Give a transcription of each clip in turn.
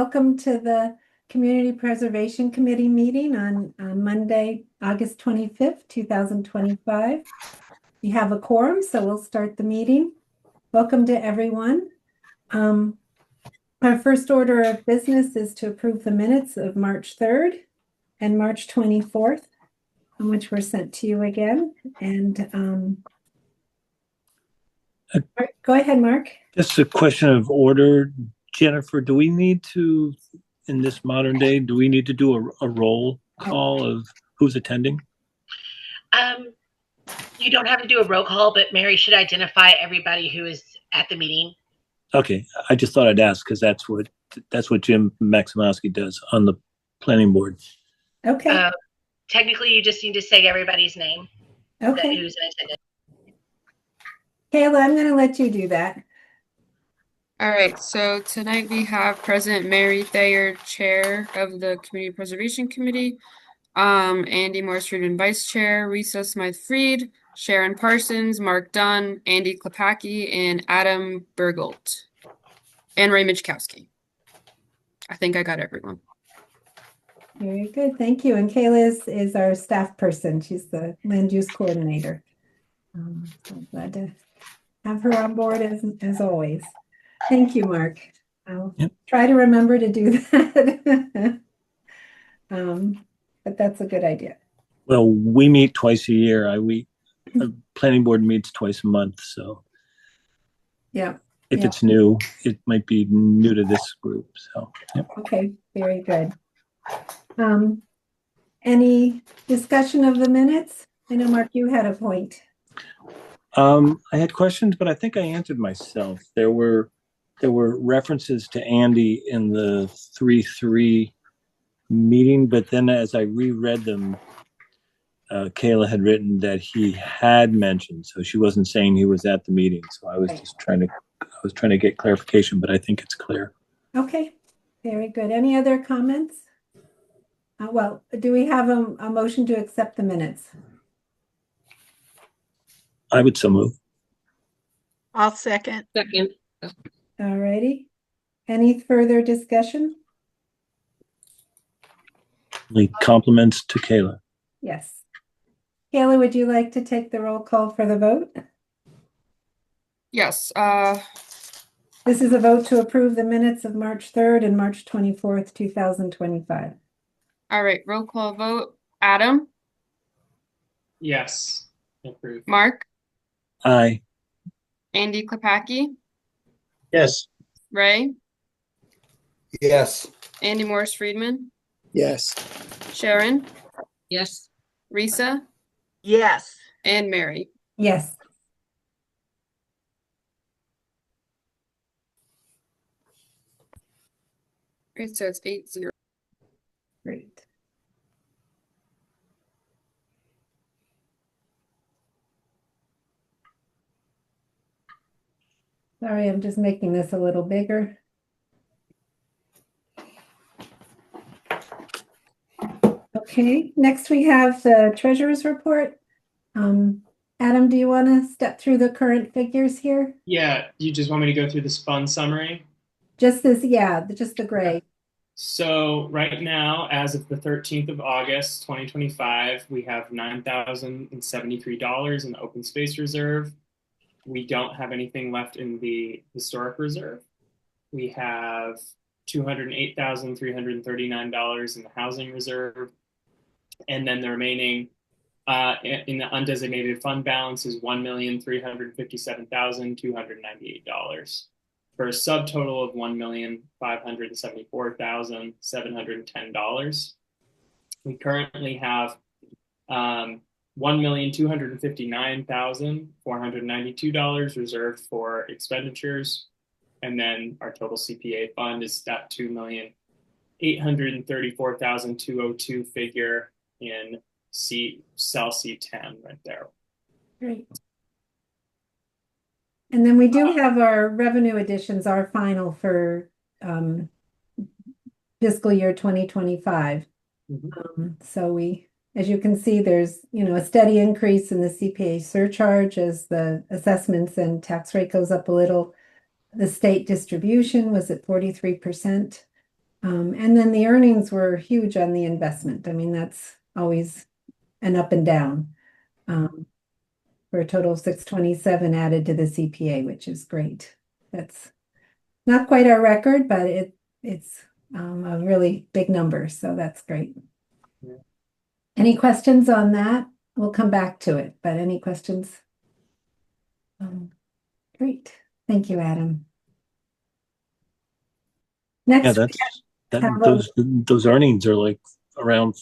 welcome to the Community Preservation Committee meeting on Monday, August 25th, 2025. We have a quorum, so we'll start the meeting. Welcome to everyone. Our first order of business is to approve the minutes of March 3rd and March 24th, which were sent to you again. And go ahead, Mark. Just a question of order. Jennifer, do we need to, in this modern day, do we need to do a roll call of who's attending? You don't have to do a roll call, but Mary should identify everybody who is at the meeting. Okay, I just thought I'd ask because that's what Jim Maximowski does on the planning board. Okay. Technically, you just need to say everybody's name. Okay. Who's in attendance. Kayla, I'm going to let you do that. All right, so tonight we have President Mary Thayer, Chair of the Community Preservation Committee, Andy Morse-Friedman, Vice Chair, Risa Smythe-Fried, Sharon Parsons, Mark Dunn, Andy Klepacki, and Adam Bergolt, and Ray Michkowski. I think I got everyone. Very good, thank you. And Kayla is our staff person. She's the land use coordinator. So I'm glad to have her on board as always. Thank you, Mark. I'll try to remember to do that. But that's a good idea. Well, we meet twice a year. The planning board meets twice a month. So yeah, if it's new, it might be new to this group. So okay, very good. Any discussion of the minutes? I know, Mark, you had a point. I had questions, but I think I answered myself. There were references to Andy in the 3-3 meeting, but then as I reread them, Kayla had written that he had mentioned, so she wasn't saying he was at the meeting. So I was just trying to get clarification, but I think it's clear. Okay, very good. Any other comments? Well, do we have a motion to accept the minutes? I would so move. I'll second. All righty. Any further discussion? Compliments to Kayla. Yes. Kayla, would you like to take the roll call for the vote? Yes. This is a vote to approve the minutes of March 3rd and March 24th, 2025. All right, roll call vote. Adam? Yes. Approved. Mark? Aye. Andy Klepacki? Yes. Ray? Yes. Andy Morse-Friedman? Yes. Sharon? Yes. Risa? Yes. And Mary? Yes. It says 8-0. Great. Sorry, I'm just making this a little bigger. Okay, next we have the treasurer's report. Adam, do you want to step through the current figures here? Yeah, you just want me to go through this fund summary? Just this, just the gray. So right now, as of the 13th of August, 2025, we have $9,073 in the open space reserve. We don't have anything left in the historic reserve. We have $208,339 in the housing reserve. And then the remaining in the undesignated fund balance is $1,357,298 for a subtotal of $1,574,710. We currently have $1,259,492 reserved for expenditures. And then our total CPA fund is that $2,834,202 figure in cell C10 right there. Great. And then we do have our revenue additions, our final for fiscal year 2025. So we, as you can see, there's a steady increase in the CPA surcharge as the assessments and tax rate goes up a little. The state distribution was at 43%. And then the earnings were huge on the investment. I mean, that's always an up and down. For a total of 627 added to the CPA, which is great. That's not quite our record, but it's a really big number, so that's great. Yeah. Any questions on that? We'll come back to it, but any questions? Great. Thank you, Adam. Yeah, Next, those earnings are like around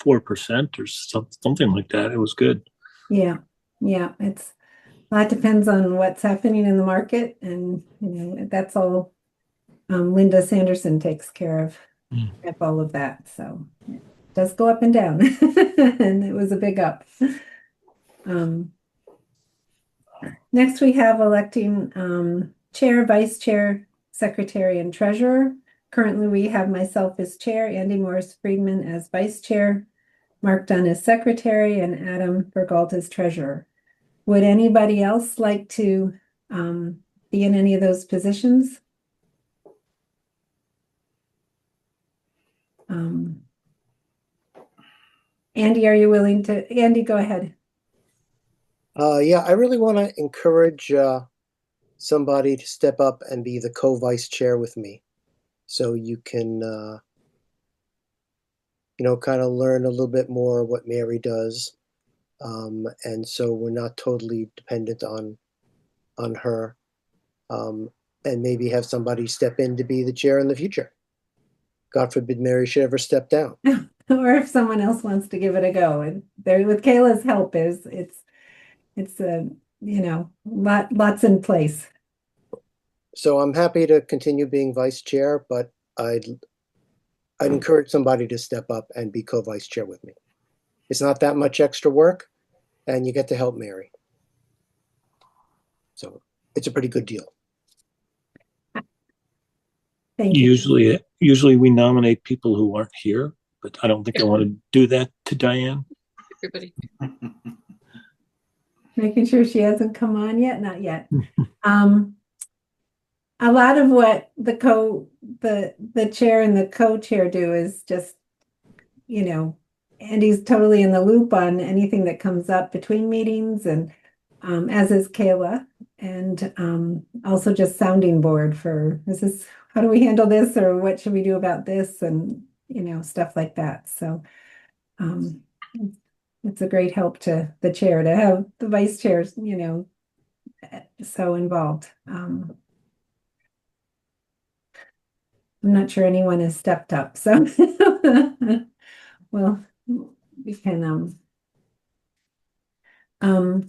4% or something like that. It was good. yeah, it's a lot depends on what's happening in the market, and that's all Linda Sanderson takes care of all of that. So it does go up and down, and it was a big up. Next, we have electing chair, vice chair, secretary, and treasurer. Currently, we have myself as chair, Andy Morris Friedman as vice chair, Mark Dunn as secretary, and Adam Bergalt as treasurer. Would anybody else like to be in any of those positions? Andy, are you willing to? Andy, go ahead. Yeah, I really want to encourage somebody to step up and be the co-vice chair with me. So you can, kind of learn a little bit more what Mary does. And so we're not totally dependent on her. And maybe have somebody step in to be the chair in the future. God forbid Mary should ever step down. Or if someone else wants to give it a go. And there with Kayla's help it's lots in place. So I'm happy to continue being vice chair, but I'd encourage somebody to step up and be co-vice chair with me. It's not that much extra work, and you get to help Mary. So it's a pretty good deal. Thank you. Usually we nominate people who aren't here, but I don't think I want to do that to Diane. Everybody. Making sure she hasn't come on yet, not yet. A lot of what the chair and the co-chair do is just, Andy's totally in the loop on anything that comes up between meetings, and as is Kayla, and also just sounding board for how do we handle this, or what should we do about this, and stuff like that. So it's a great help to the chair to have the vice chairs, so involved. I'm not sure anyone has stepped up, so well, we can All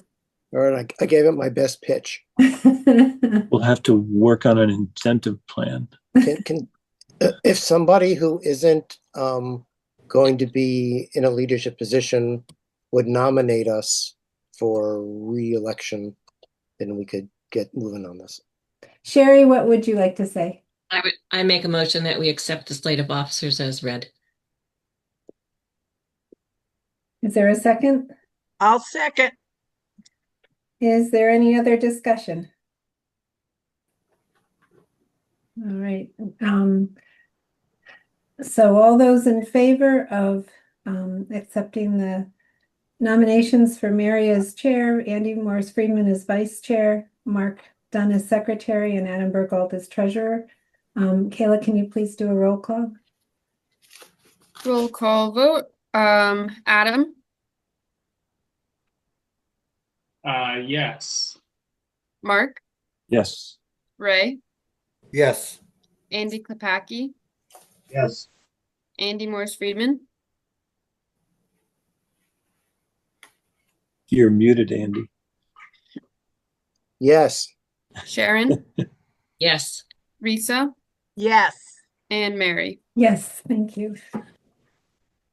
right, I gave it my best pitch. We'll have to work on an incentive plan. Can if somebody who isn't going to be in a leadership position would nominate us for re-election, then we could get moving on this. Sherry, what would you like to say? I make a motion that we accept the slate of officers as read. Is there a second? I'll second. Is there any other discussion? All right. So all those in favor of accepting the nominations for Mary as chair, Andy Morris Friedman as vice chair, Mark Dunn as secretary, and Adam Bergalt as treasurer. Kayla, can you please do a roll call? Roll call vote. Adam, Yes. Mark, Yes. Ray, Yes. Andy Klepacki, Yes. Andy Morris Friedman, You're muted, Andy. Yes. Sharon, Yes. Risa, Yes. and Mary. Yes, thank you.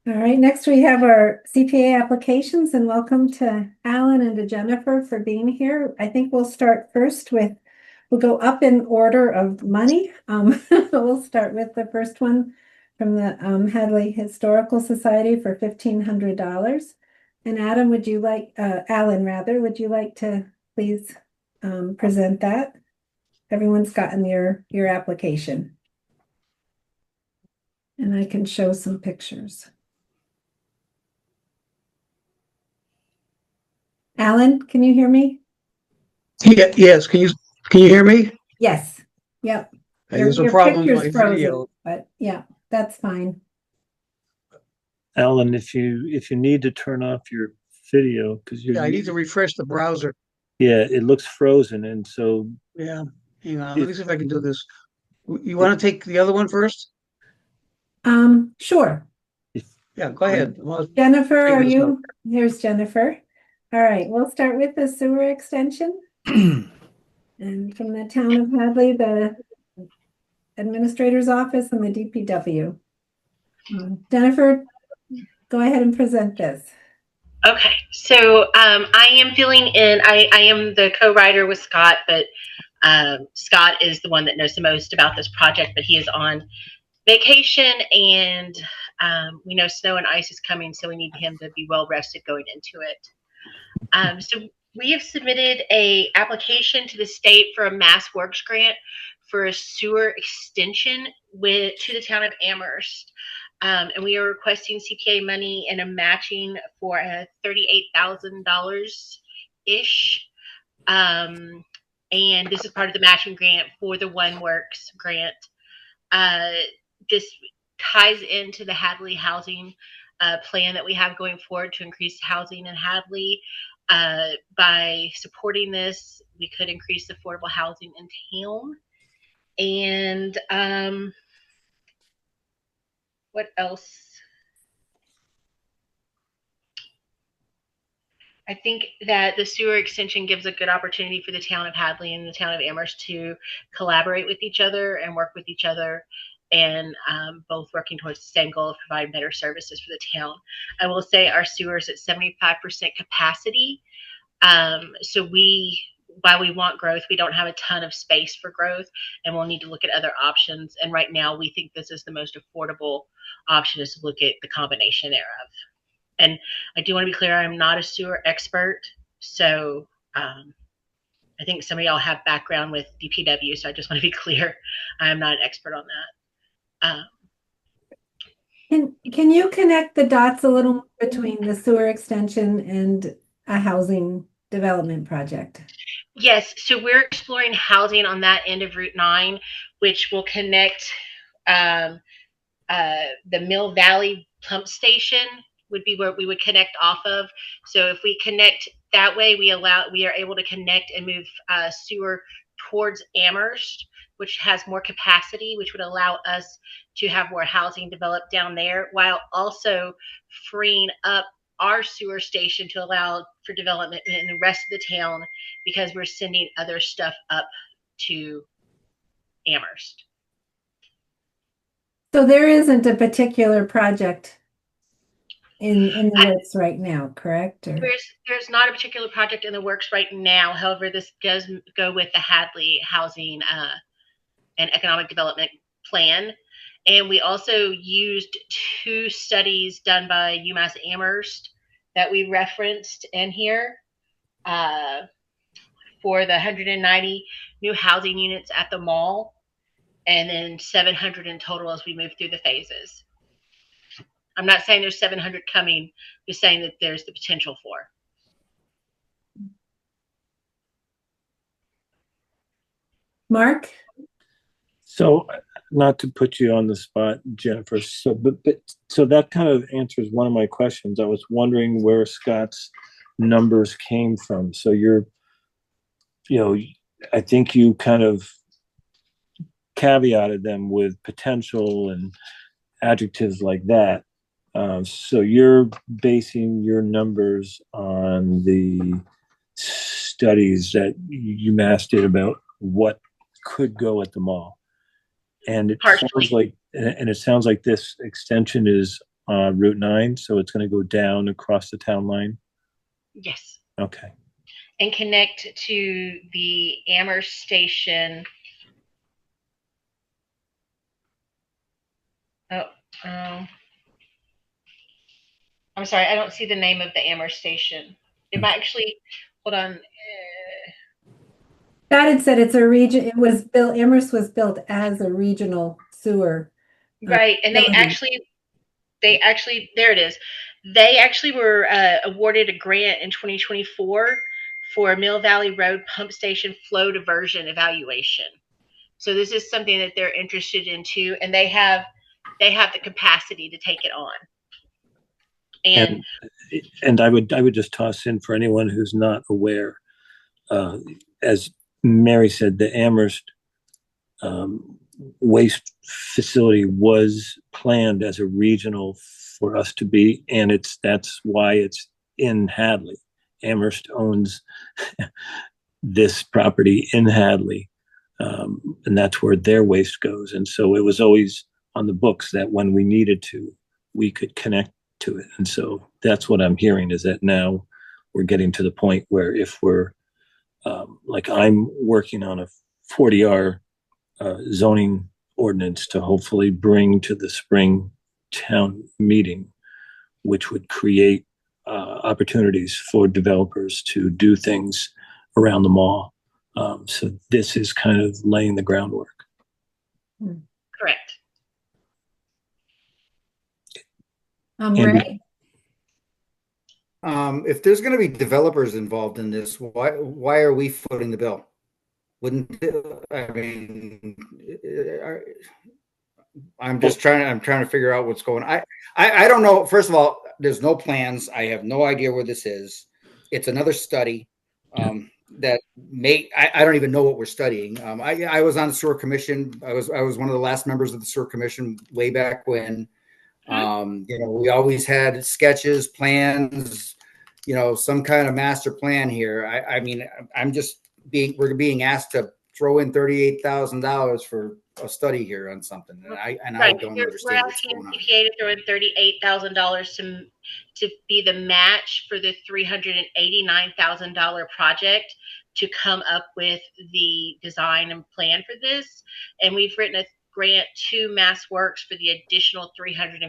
All right, next we have our CPA applications, and welcome to Alan and to Jennifer for being here. I think we'll start first we'll go up in order of money. We'll start with the first one from the Hadley Historical Society for $1,500. And Alan, would you like to please present that? Everyone's gotten your application. And I can show some pictures. Alan, can you hear me? Yes, can you hear me? Yes. Yep. There's a Your problem with picture's my frozen, video. but yeah, that's fine. Alan, if you need to turn off your video because Yeah, I need to refresh the browser. yeah, it looks frozen, and so Yeah, hang on. Let me if, see if I can do this. You want to take the other one first? Sure. if Yeah, go ahead. Well, Jennifer, are figure this out. you? Here's Jennifer. All right, we'll start with the sewer extension. And from the town of Hadley, the administrator's office and the DPW. Jennifer, go ahead and present this. Okay, so I am filling in. I am the co-writer with Scott, but Scott is the one that knows the most about this project, but he is on vacation, and we know snow and ice is coming, so we need him to be well rested going into it. So we have submitted a application to the state for a Mass Works grant for a sewer extension to the town of Amherst. And we are requesting CPA money and a matching for $38,000-ish. And this is part of the matching grant for the One Works grant. This ties into the Hadley housing plan that we have going forward to increase housing in Hadley. By supporting this, we could increase affordable housing in town. And what else? I think that the sewer extension gives a good opportunity for the town of Hadley and the town of Amherst to collaborate with each other and work with each other, and both working towards the same goal of providing better services for the town. I will say our sewer is at 75% capacity. So while we want growth, we don't have a ton of space for growth, and we'll need to look at other options. And right now, we think this is the most affordable option, is to look at the combination thereof. And I do want to be clear, I'm not a sewer expert, so I think some of y'all have background with DPW, so I just want to be clear, I'm not an expert on that. Can you connect the dots a little more between the sewer extension and a housing development project? Yes, so we're exploring housing on that end of Route 9, which will connect the Mill Valley pump station would be where we would connect off of. So if we connect that way, we are able to connect and move sewer towards Amherst, which has more capacity, which would allow us to have more housing developed down there, while also freeing up our sewer station to allow for development in the rest of the town, because we're sending other stuff up to Amherst. So there isn't a particular project in the works right now, correct? Or? There's not a particular project in the works right now. However, this does go with the Hadley Housing and Economic Development Plan. And we also used 2 studies done by UMass Amherst that we referenced in here for the 190 new housing units at the mall, and then 700 in total as we move through the phases. I'm not saying there's 700 coming, just saying that there's the potential for. Mark? So, not to put you on the spot, Jennifer. So, so that kind of answers one of my questions. I was wondering where Scott's numbers came from. So I think you kind of caveated them with potential and adjectives like that. So you're basing your numbers on the studies that UMass did about what could go at the mall. And it sounds like this extension is on Route 9, so it's going to go down across the town line. Yes. Okay. And connect to the Amherst station. I'm sorry, I don't see the name of the Amherst station. It might actually, hold on. That had said it's a region. It was built. Amherst was built as a regional sewer Right, and they actually, there it is. They actually were awarded a grant in 2024 for Mill Valley Road Pump Station Flow Diversion Evaluation. So this is something that they're interested in too, and they have the capacity to take it on. And I would just toss in for anyone who's not aware, as Mary said, the Amherst waste facility was planned as a regional for us to be, and that's why it's in Hadley. Amherst owns this property in Hadley, and that's where their waste goes. And so it was always on the books that when we needed to, we could connect to it. And so that's what I'm hearing, is that now we're getting to the point where if we're like I'm working on a 40R zoning ordinance to hopefully bring to the spring town meeting, which would create opportunities for developers to do things around the mall. So this is kind of laying the groundwork. Correct. Ray? If there's going to be developers involved in this, why are we footing the bill? Wouldn't I mean? I'm trying to figure out what's going on. I don't know. First of all, there's no plans. I have no idea where this is. It's another study that I don't even know what we're studying. I was on the sewer commission. I was one of the last members of the sewer commission way back when. We always had sketches, plans, some kind of master plan here. I mean, we're being asked to throw in $38,000 for a study here on something, and I don't understand what's going on. We're asking CPA to throw in $38,000 to be the match for the $389,000 project to come up with the design and plan for this, and we've written a grant to MassWorks for the additional $350,000.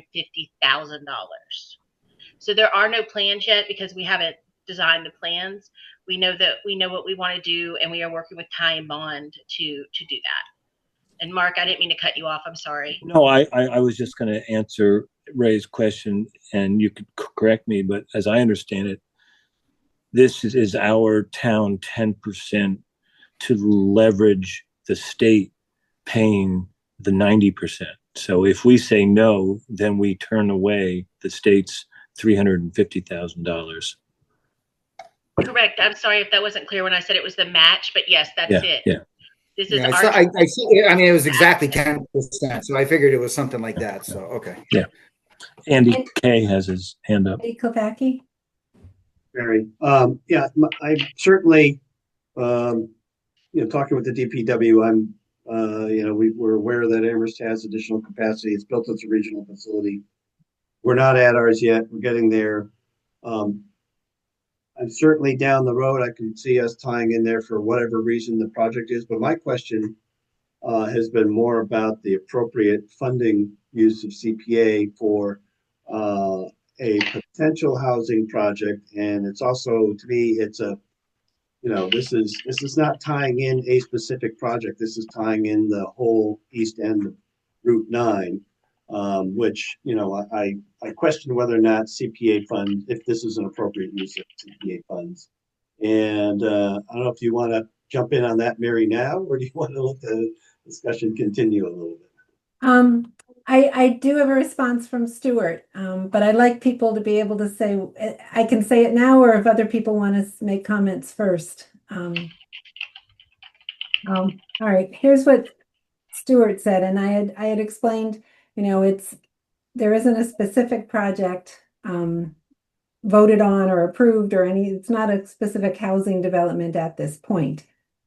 So there are no plans yet because we haven't designed the plans. We know what we want to do, and we are working with Ty and Bond to do that. And Mark, I didn't mean to cut you off. I'm sorry. No, I was just going to answer Ray's question, and you could correct me, but as I understand it, this is our town 10% to leverage the state paying the 90%. So if we say no, then we turn away the state's $350,000. Correct. I'm sorry if that wasn't clear when I said it was the match, but yes, that's it. Yeah. This is I see. I mean, it was exactly 10%, so I figured it was something like that. So okay. Yeah. Andy K has his hand up. Andy Kopacki? Very. I certainly, talking with the DPW, we're aware that Amherst has additional capacity. It's built as a regional facility. We're not at ours yet. We're getting there. I'm certainly down the road. I can see us tying in there for whatever reason the project is. But my question has been more about the appropriate funding use of CPA for a potential housing project. And it's also, to me, it's this is not tying in a specific project. This is tying in the whole east end of Route 9, which, I question whether or not CPA funds, if this is an appropriate use of CPA funds. And I don't know if you want to jump in on that, Mary, now, or do you want to let the discussion continue a little bit? I do have a response from Stuart, but I'd like people to be able to say, I can say it now, or if other people want to make comments first. All right, here's what Stuart said, and I had explained, there isn't a specific project voted on or approved or it's not a specific housing development at this point.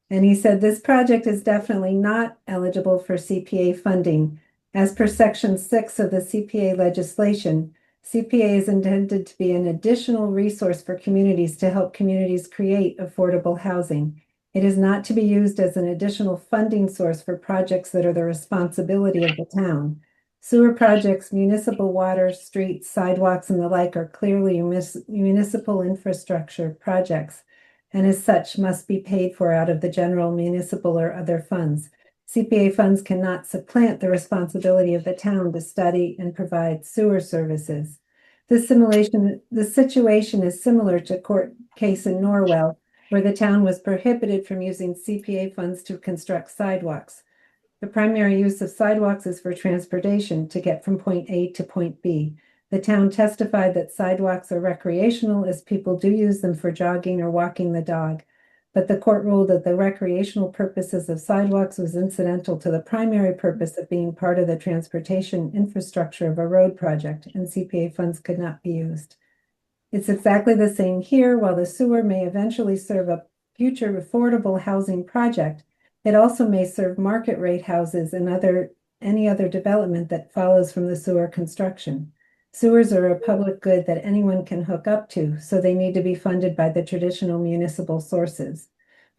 And he said this project is definitely not eligible for CPA funding. As per Section 6 of the CPA legislation, CPA is intended to be an additional resource for communities to help communities create affordable housing. It is not to be used as an additional funding source for projects that are the responsibility of the town. Sewer projects, municipal water, streets, sidewalks, and the like are clearly municipal infrastructure projects, and as such must be paid for out of the general municipal or other funds. CPA funds cannot supplant the responsibility of the town to study and provide sewer services. The situation is similar to court case in Norwell, where the town was prohibited from using CPA funds to construct sidewalks. The primary use of sidewalks is for transportation to get from point A to point B. The town testified that sidewalks are recreational as people do use them for jogging or walking the dog. But the court ruled that the recreational purposes of sidewalks was incidental to the primary purpose of being part of the transportation infrastructure of a road project, and CPA funds could not be used. It's exactly the same here. While the sewer may eventually serve a future affordable housing project, it also may serve market rate houses and any other development that follows from the sewer construction. Sewers are a public good that anyone can hook up to, so they need to be funded by the traditional municipal sources.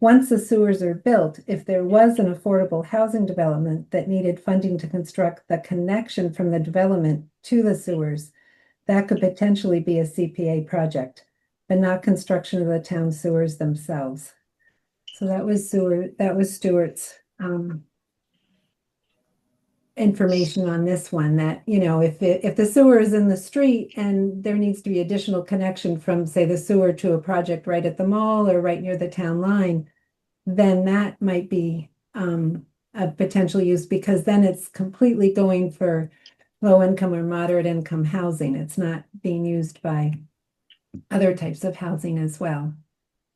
Once the sewers are built, if there was an affordable housing development that needed funding to construct the connection from the development to the sewers, that could potentially be a CPA project, but not construction of the town sewers themselves. So that was Stuart's information on this one, that, you know, if the sewer is in the street and there needs to be additional connection from, say, the sewer to a project right at the mall or right near the town line, then that might be a potential use, because then it's completely going for low income or moderate income housing. It's not being used by other types of housing as well.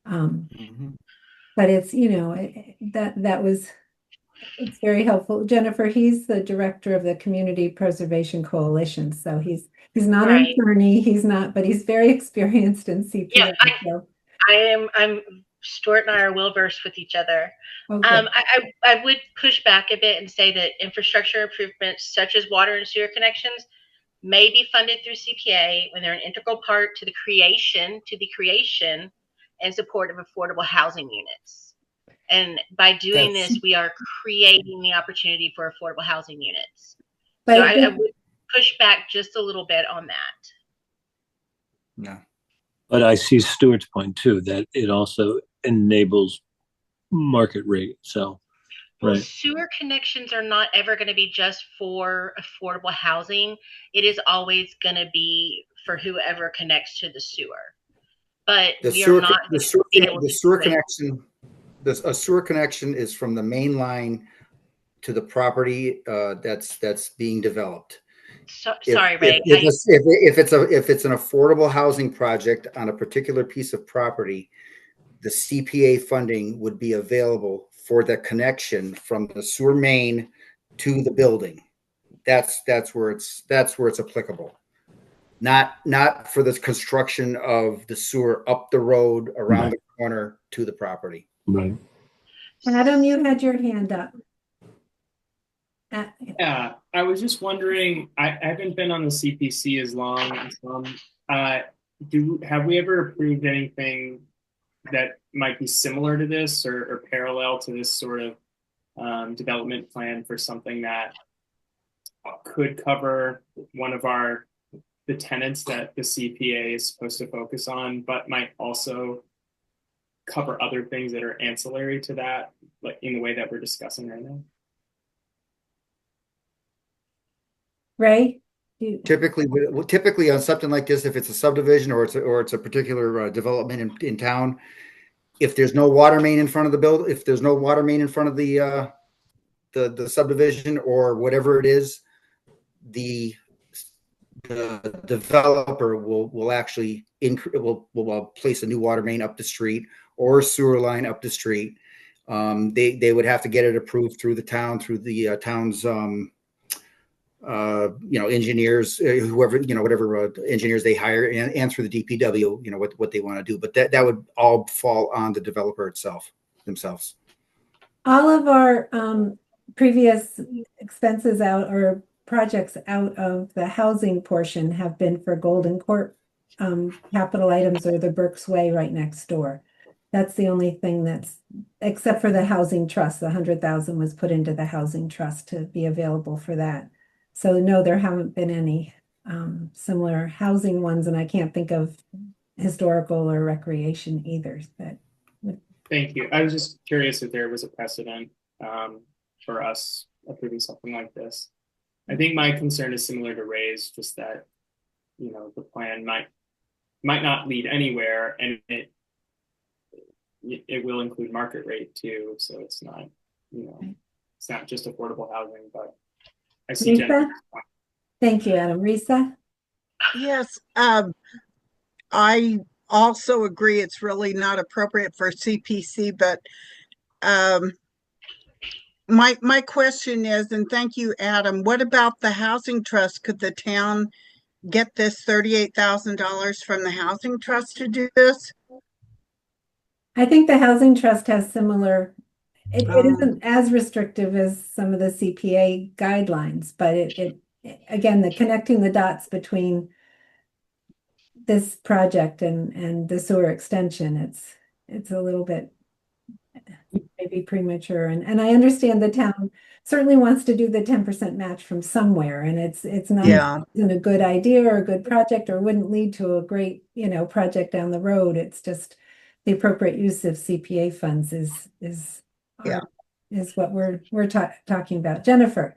But it's, you know, it's very helpful. Jennifer, he's the director of the Community Preservation Coalition. So he's not an attorney, but he's very experienced in CPA. Yeah, I'm Stuart and I are well versed with each other. Okay. I would push back a bit and say that infrastructure improvements such as water and sewer connections may be funded through CPA when they're an integral part to the creation and support of affordable housing units. And by doing this, we are creating the opportunity for affordable housing units. So I would push back just a little bit on that. No. But I see Stuart's point too, that it also enables market rate. So, well, right. Sewer connections are not ever going to be just for affordable housing. It is always going to be for whoever connects to the sewer. But The sewer connection is from the main line to the property that's being developed. Sorry, Ray. If it's an affordable housing project on a particular piece of property, the CPA funding would be available for the connection from the sewer main to the building. That's where it's applicable. Not for the construction of the sewer up the road, around the corner to the property. Right. Adam, you had your hand up. Yeah, I was just wondering, I haven't been on the CPC as long as have we ever approved anything that might be similar to this or parallel to this sort of development plan for something that could cover one of the tenants that the CPA is supposed to focus on, but might also cover other things that are ancillary to that, like in the way that we're discussing right now? Ray? Typically on something like this, if it's a subdivision or it's a particular development in town, if there's no water main in front of the building, if there's no water main in front of the subdivision or whatever it is, the developer will actually will place a new water main up the street or a sewer line up the street. They would have to get it approved through the town, through the town's engineers, whoever, whatever engineers they hire, and through the DPW, what they want to do. But that would all fall on the developer themselves. All of our previous expenses out or projects out of the housing portion have been for Golden Court capital items or the Berks Way right next door. That's the only thing except for the housing trust. The 100,000 was put into the housing trust to be available for that. So no, there haven't been any similar housing ones, and I can't think of historical or recreation either. But thank you. I was just curious if there was a precedent. for us approving something like this. I think my concern is similar to Ray's, just that, the plan might not lead anywhere, and it will include market rate too. So it's not, it's not just affordable housing, but I see Jennifer's point. Thank you, Adam. Risa? Yes, I also agree it's really not appropriate for CPC, but my question is, and thank you, Adam, what about the housing trust? Could the town get this $38,000 from the housing trust to do this? I think the Housing Trust has similar, it isn't as restrictive as some of the CPA guidelines, but again, connecting the dots between this project and the sewer extension, it's a little bit maybe premature. And I understand the town certainly wants to do the 10% match from somewhere, and it's not isn't a good idea or a good project or wouldn't lead to a great, project down the road. It's just the appropriate use of CPA funds is what we're talking about. Jennifer.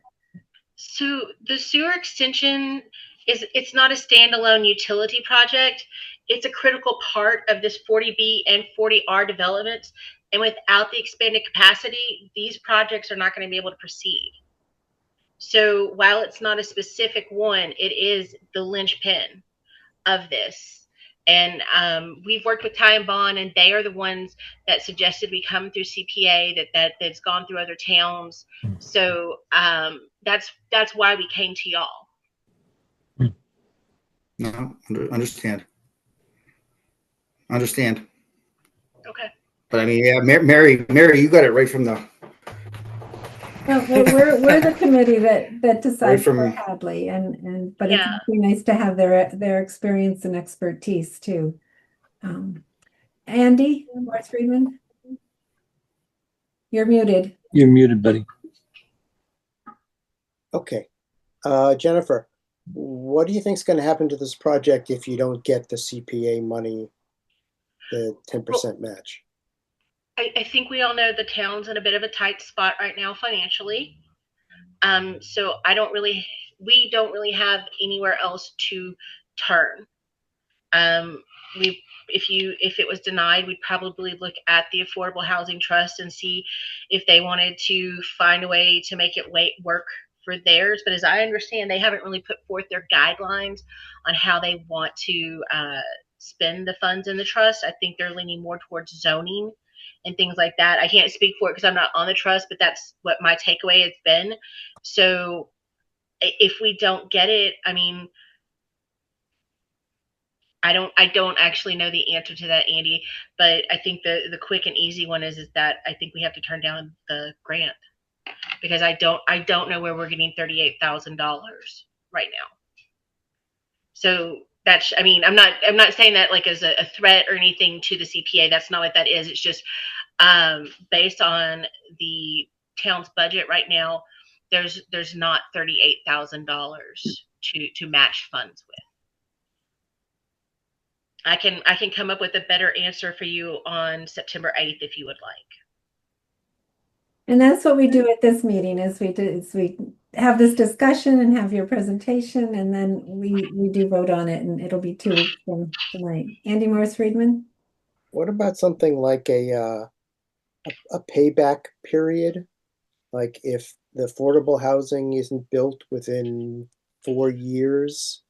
So the sewer extension it's not a standalone utility project. It's a critical part of this 40B and 40R developments. And without the expanded capacity, these projects are not going to be able to proceed. So while it's not a specific one, it is the linchpin of this. And we've worked with Ty and Bond, and they are the ones that suggested we come through CPA, that's gone through other towns. So that's why we came to y'all. No, understand. Okay. But I mean, yeah, Mary, you got it right from the. No, we're the committee that decides from- for Hadley, but it's really nice to have their experience and expertise too. Andy Morris Friedman, you're muted. You're muted, buddy. Okay. Jennifer, what do you think is going to happen to this project if you don't get the CPA money, the 10% match? I think we all know the town's in a bit of a tight spot right now financially. So we don't really have anywhere else to turn. If it was denied, we'd probably look at the Affordable Housing Trust and see if they wanted to find a way to make it work for theirs. But as I understand, they haven't really put forth their guidelines on how they want to spend the funds in the trust. I think they're leaning more towards zoning and things like that. I can't speak for it because I'm not on the trust, but that's what my takeaway has been. So if we don't get it, I mean, I don't actually know the answer to that, Andy, but I think the quick and easy one is that I think we have to turn down the grant because I don't know where we're getting $38,000 right now. So that's, I mean, I'm not saying that like as a threat or anything to the CPA. That's not what that is. It's just based on the town's budget right now, there's not $38,000 to match funds with. I can come up with a better answer for you on September 8th if you would like. And that's what we do at this meeting is we have this discussion and have your presentation, and then we do vote on it, and it'll be 2 weeks from tonight. Andy Morris Friedman? What about something like a payback period? Like if the affordable housing isn't built within 4 years,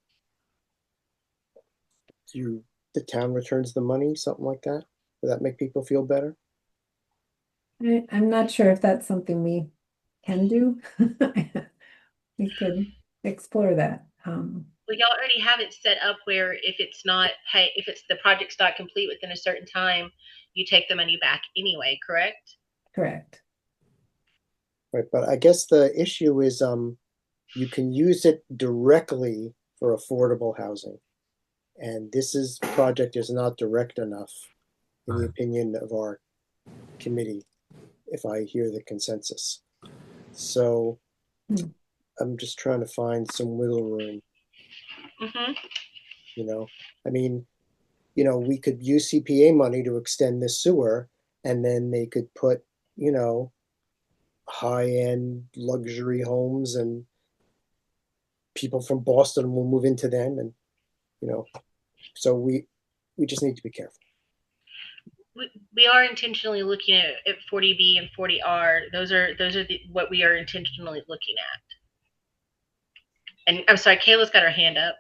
the town returns the money, something like that? Would that make people feel better? I'm not sure if that's something we can do. We could explore that. Well, y'all already have it set up where if the project's not complete within a certain time, you take the money back anyway, correct? Correct. Right, but I guess the issue is you can use it directly for affordable housing. And this project is not direct enough, in the opinion of our committee, if I hear the consensus. So I'm just trying to find some wiggle room. I mean, we could use CPA money to extend this sewer, and then they could put, high-end luxury homes, and people from Boston will move into them, and so we just need to be careful. We are intentionally looking at 40B and 40R. Those are what we are intentionally looking at. And I'm sorry, Kayla's got her hand up.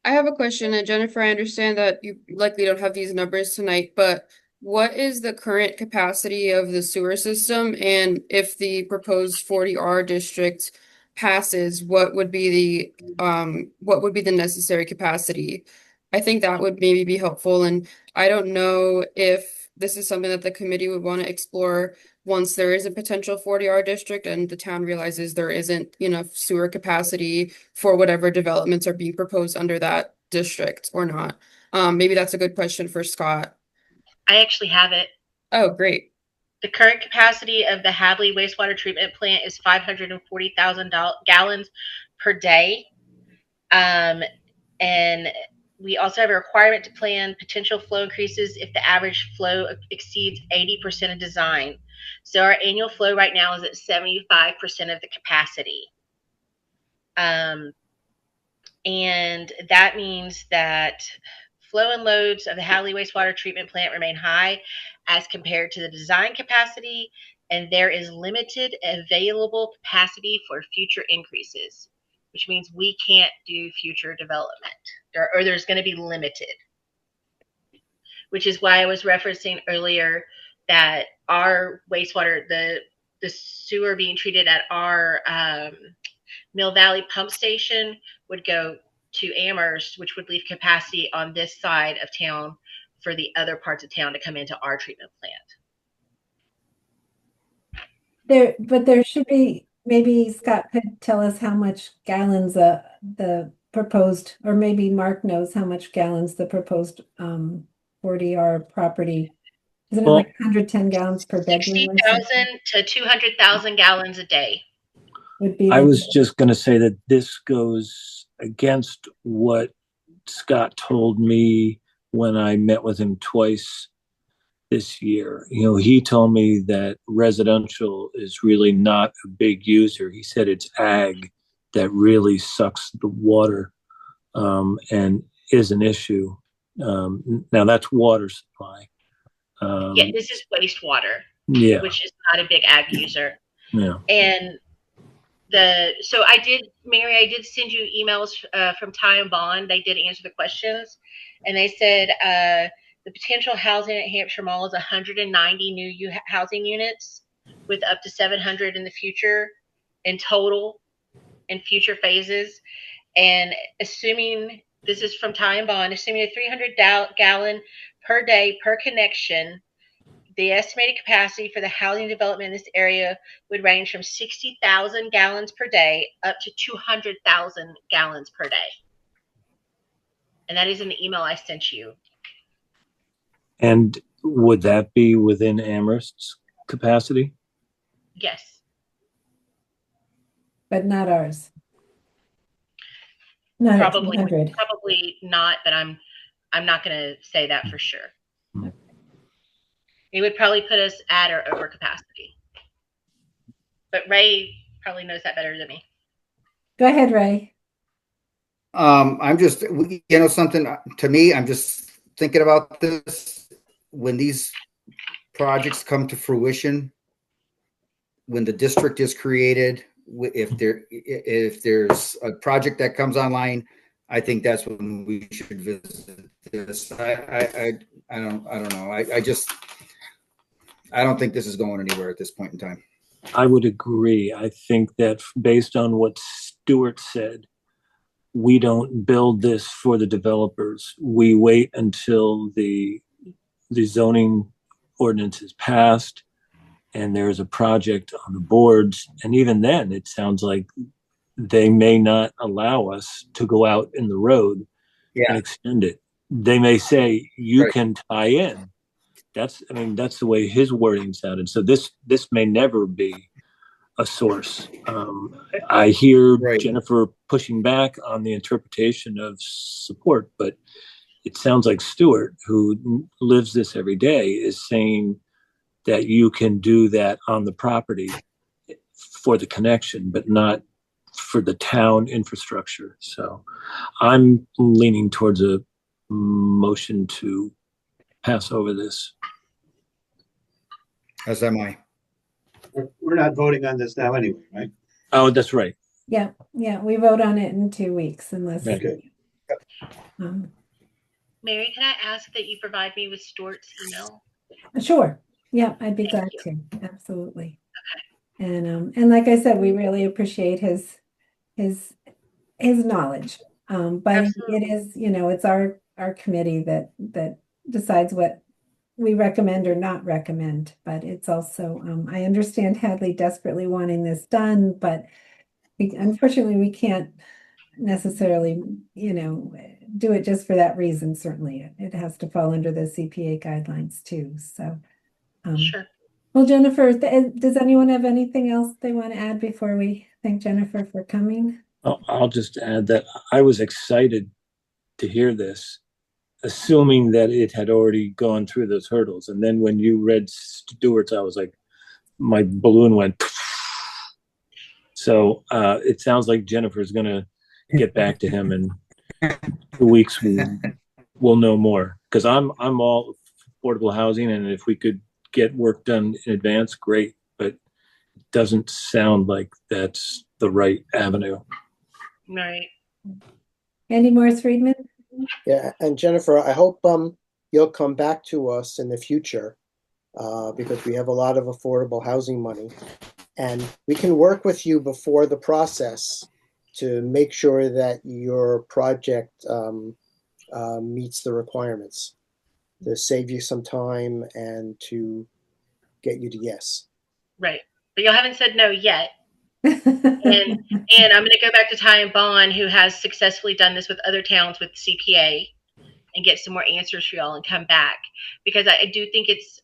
I have a question, and Jennifer, I understand that you likely don't have these numbers tonight, but what is the current capacity of the sewer system? And if the proposed 40R district passes, what would be the necessary capacity? I think that would maybe be helpful. And I don't know if this is something that the committee would want to explore once there is a potential 40R district and the town realizes there isn't enough sewer capacity for whatever developments are being proposed under that district or not. Maybe that's a good question for Scott. I actually have it. Oh, great. The current capacity of the Hadley wastewater treatment plant is 540,000 gallons per day. And we also have a requirement to plan potential flow increases if the average flow exceeds 80% of design. So our annual flow right now is at 75% of the capacity. And that means that flow and loads of the Hadley wastewater treatment plant remain high as compared to the design capacity, and there is limited available capacity for future increases, which means we can't do future development, or there's going to be limited, which is why I was referencing earlier that our wastewater, the sewer being treated at our Mill Valley pump station would go to Amherst, which would leave capacity on this side of town for the other parts of town to come into our treatment plant. But there should be, maybe Scott could tell us how much gallons the proposed, or maybe Mark knows how much gallons the proposed 40R property. Isn't it like 110 gallons per bedroom? 60,000 to 200,000 gallons a day. Would be I was just going to say that this goes against what Scott told me when I met with him twice this year. He told me that residential is really not a big user. He said it's ag that really sucks the water and is an issue. Now that's water supply. Yeah, this is wastewater, which is not a big ag user. Yeah. And Mary, I did send you emails from Ty and Bond. They did answer the questions, and they said the potential housing at Hampshire Mall is 190 new housing units with up to 700 in the future in total in future phases. And assuming, this is from Ty and Bond, assuming a 300 gallon per day per connection, the estimated capacity for the housing development in this area would range from 60,000 gallons per day up to 200,000 gallons per day. And that is in the email I sent you. And would that be within Amherst's capacity? Yes. But not ours. Not Probably, 200. probably not, but I'm not going to say that for sure. It would probably put us at or over capacity. But Ray probably knows that better than me. Go ahead, Ray. I'm just, something to me, I'm just thinking about this. When these projects come to fruition, when the district is created, if there's a project that comes online, I think that's when we should visit this. I don't know. I don't think this is going anywhere at this point in time. I would agree. I think that based on what Stuart said, we don't build this for the developers. We wait until the zoning ordinance is passed and there's a project on the boards. And even then, it sounds like they may not allow us to go out in the road and extend it. They may say, you can tie in. That's the way his wording sounded. So this may never be a source. I hear Jennifer pushing back on the interpretation of support, but it sounds like Stuart, who lives this every day, is saying that you can do that on the property for the connection, but not for the town infrastructure. So I'm leaning towards a motion to pass over this. As am I. We're not voting on this now anyway, right? Oh, that's right. Yeah, we vote on it in 2 weeks unless. Okay. Mary, can I ask that you provide me with Stuart's email? Sure. Yeah, I'd be glad to. Absolutely. And like I said, we really appreciate his knowledge. But Absolutely. it is, it's our committee that decides what we recommend or not recommend. But it's also, I understand Hadley desperately wanting this done, but unfortunately we can't necessarily, do it just for that reason. Certainly, it has to fall under the CPA guidelines too. So, Sure. well, Jennifer, does anyone have anything else they want to add before we thank Jennifer for coming? I'll just add that I was excited to hear this, assuming that it had already gone through those hurdles. And then when you read Stewart's, I was like, my balloon went. So it sounds like Jennifer's going to get back to him in 2 weeks. We'll know more, because I'm all affordable housing, and if we could get work done in advance, great. But it doesn't sound like that's the right avenue. Right. Andy Morris Friedman? Yeah, and Jennifer, I hope you'll come back to us in the future because we have a lot of affordable housing money, and we can work with you before the process to make sure that your project meets the requirements, to save you some time and to get you to yes. Right. But y'all haven't said no yet. And I'm going to go back to Ty and Bond, who has successfully done this with other towns with CPA, and get some more answers for y'all and come back, because I do think it's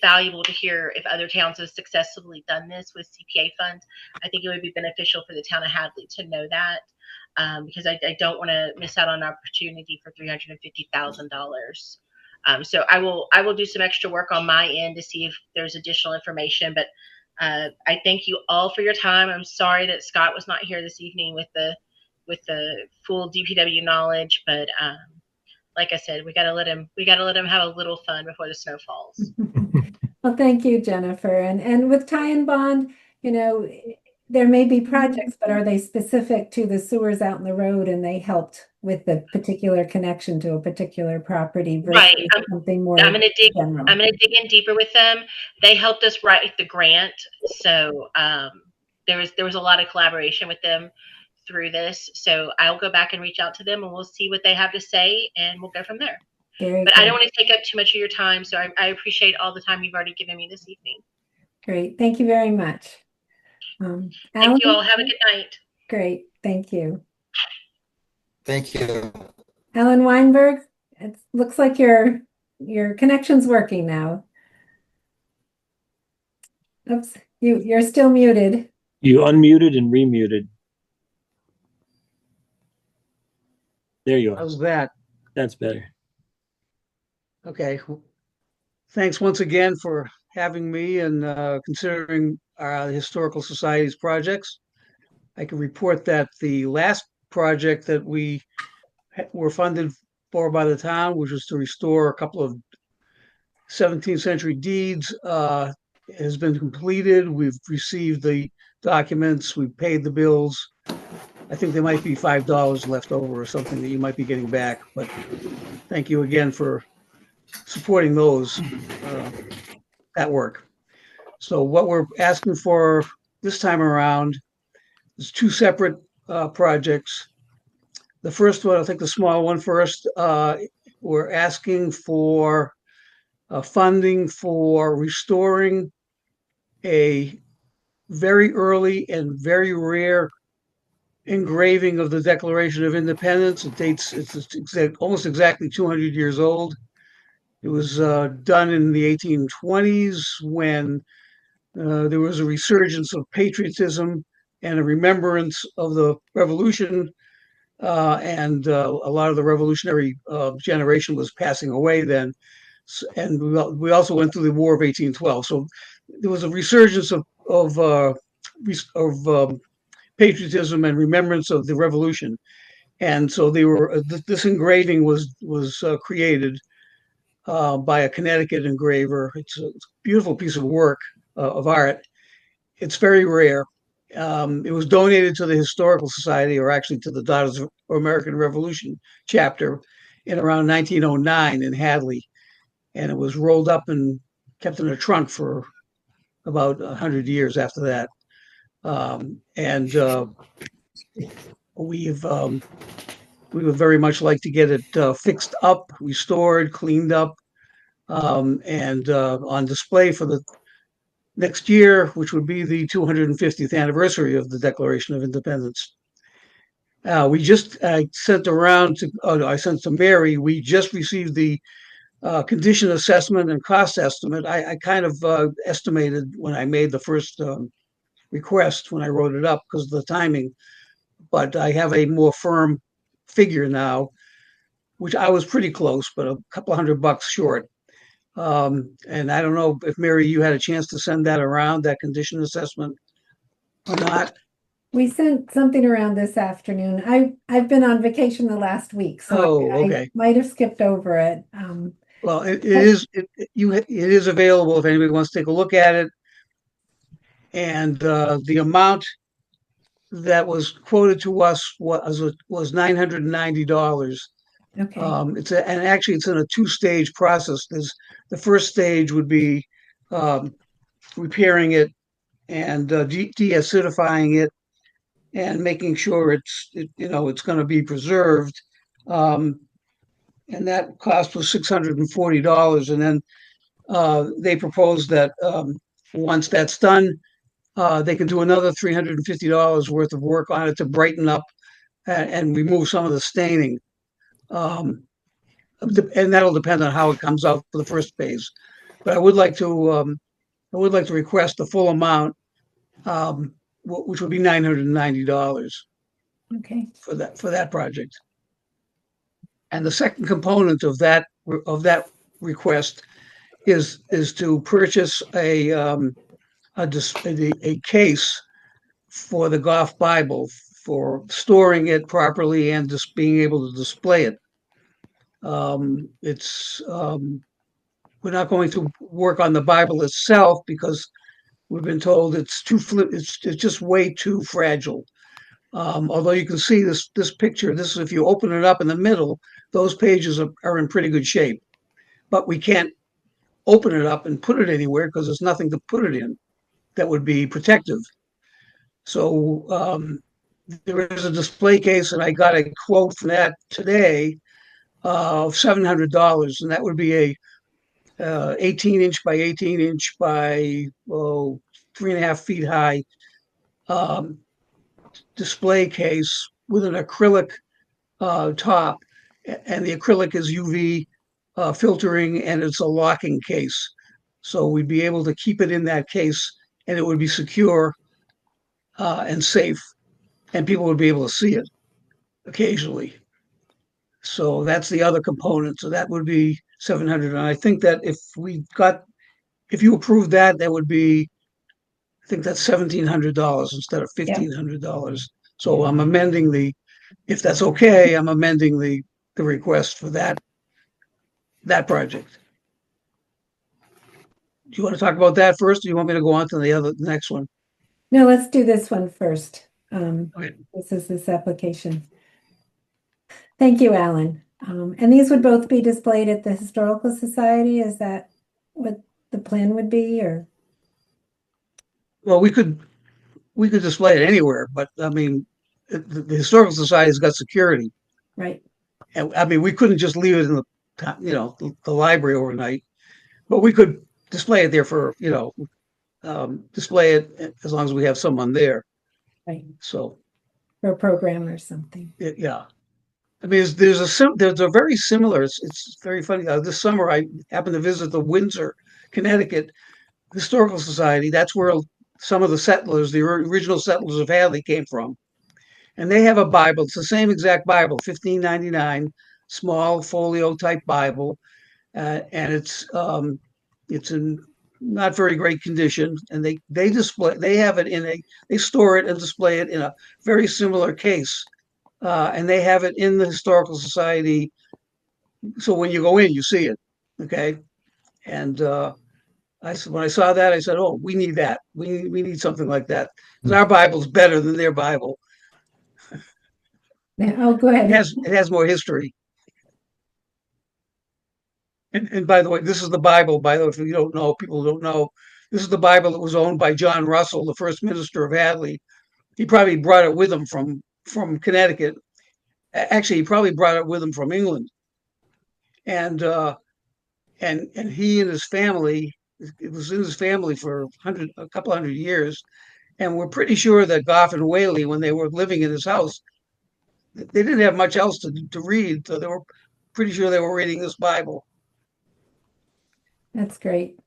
valuable to hear if other towns have successfully done this with CPA funds. I think it would be beneficial for the town of Hadley to know that, because I don't want to miss out on an opportunity for $350,000. So I will do some extra work on my end to see if there's additional information, but I thank you all for your time. I'm sorry that Scott was not here this evening with the full DPW knowledge, but like I said, we gotta let him have a little fun before the snow falls. Well, thank you, Jennifer. And with Ty and Bond, there may be projects, but are they specific to the sewers out in the road, and they helped with the particular connection to a particular property versus Right. something more I'm gonna dig general? in deeper with them. They helped us write the grant, so there was a lot of collaboration with them through this. So I'll go back and reach out to them, and we'll see what they have to say, and we'll go from there. But I don't want to take up too much of your time, so I appreciate all the time you've already given me this evening. Great. Thank you very much. Thank you all. Have a good night. Great. Thank you. Thank you. Alan Weinberg, it looks like your connection's working now. Oops, you're still muted. You unmuted and remuted. There you are. How's that? That's better. Okay. Thanks once again for having me and considering our Historical Society's projects. I can report that the last project that we were funded for by the town, which was to restore a couple of 17th century deeds, has been completed. We've received the documents, we've paid the bills. I think there might be $5 left over or something that you might be getting back, but thank you again for supporting that work. So what we're asking for this time around is 2 separate projects. The first one, I'll take the small one first. We're asking for funding for restoring a very early and very rare engraving of the Declaration of Independence. It's almost exactly 200 years old. It was done in the 1820s when there was a resurgence of patriotism and a remembrance of the revolution, and a lot of the revolutionary generation was passing away then. And we also went through the War of 1812. So there was a resurgence of patriotism and remembrance of the Revolution. And so they were this engraving was created by a Connecticut engraver. It's a beautiful piece of work of art. It's very rare. It was donated to the Historical Society, or actually to the Daughters of American Revolution chapter, in around 1909 in Hadley, and it was rolled up and kept in a trunk for about 100 years after that. And we would very much like to get it fixed up, restored, cleaned up, and on display for the next year, which would be the 250th anniversary of the Declaration of Independence. I sent around to, I sent to Mary, we just received the condition assessment and cost estimate. I kind of estimated when I made the first request, when I wrote it up, because of the timing, but I have a more firm figure now, which I was pretty close, but a couple $100 short. And I don't know if Mary, you had a chance to send that around, that condition assessment, or not. We sent something around this afternoon. I've been on vacation the last week, so okay. I might have skipped over it. Well, it is available if anybody wants to take a look at it. And the amount that was quoted to us was $990. Okay. And actually it's in a two-stage process. The first stage would be repairing it and de-acidifying it and making sure it's going to be preserved. And that cost was $640. And then they proposed that once that's done, they can do another $350 worth of work on it to brighten up and remove some of the staining. And that'll depend on how it comes out for the first phase. But I would like to request the full amount, which would be $990 Okay. for that project. And the second component of that request is to purchase a case for the Goff Bible for storing it properly and just being able to display it. We're not going to work on the Bible itself because we've been told it's just way too fragile. Although you can see this picture, this is if you open it up in the middle, those pages are in pretty good shape. But we can't open it up and put it anywhere because there's nothing to put it in that would be protective. So there is a display case, and I got a quote from that today of $700, and that would be a 18-inch by 18-inch by 3.5 feet high display case with an acrylic top, and the acrylic is UV filtering, and it's a locking case. So we'd be able to keep it in that case, and it would be secure and safe, and people would be able to see it occasionally. So that's the other component. So that would be $700. And I think that if you approve that, that would be, I think that's $1,700 instead of $1,500. So I'm amending if that's okay, I'm amending the request for that project. Do you want to talk about that first, or do you want me to go on to the next one? No, let's do this one first. Okay. This is this application. Thank you, Alan. And these would both be displayed at the Historical Society. Is that what the plan would be, or? Well, we could display it anywhere, but I mean, the Historical Society's got security. Right. And I mean, we couldn't just leave it in the library overnight, but we could display it there for, display it as long as we have someone there. Right. So. For a program or something. Yeah. I mean, there's a very similar, it's very funny. This summer, I happened to visit the Windsor, Connecticut Historical Society. That's where some of the settlers, the original settlers of Hadley, came from. And they have a Bible. It's the same exact Bible, 1599, small folio type Bible. and it's in not very great condition. And they store it and display it in a very similar case, and they have it in the Historical Society. So when you go in, you see it. Okay, and when I saw that, I said, "Oh, we need that. We need something like that because our Bible's better than their Bible. Oh, go ahead. It has more history." And by the way, this is the Bible. By the way, if you don't know, people don't know, this is the Bible that was owned by John Russell, the first minister of Hadley. He probably brought it with him from Connecticut. Actually, he probably brought it with him from England. And he and his family, it was in his family for a couple hundred years. And we're pretty sure that Goff and Whaley, when they were living in his house, they didn't have much else to read. So they were pretty sure they were reading this Bible. That's great.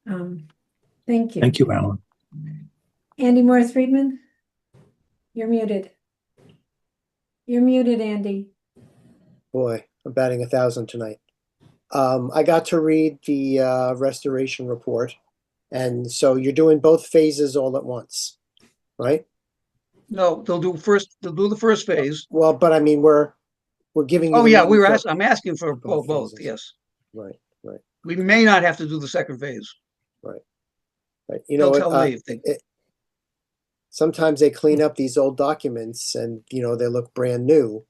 Thank you. Thank you, Alan. Andy Morris Friedman, you're muted. You're muted, Andy. Boy, I'm batting 1,000 tonight. I got to read the restoration report. And so you're doing both phases all at once, right? No, they'll do the first phase. Well, but I mean, we're giving you. Oh yeah, I'm asking for both. Yes. Right. We may not have to do the second phase. Right. You know, sometimes they clean up these old documents, and they look brand new.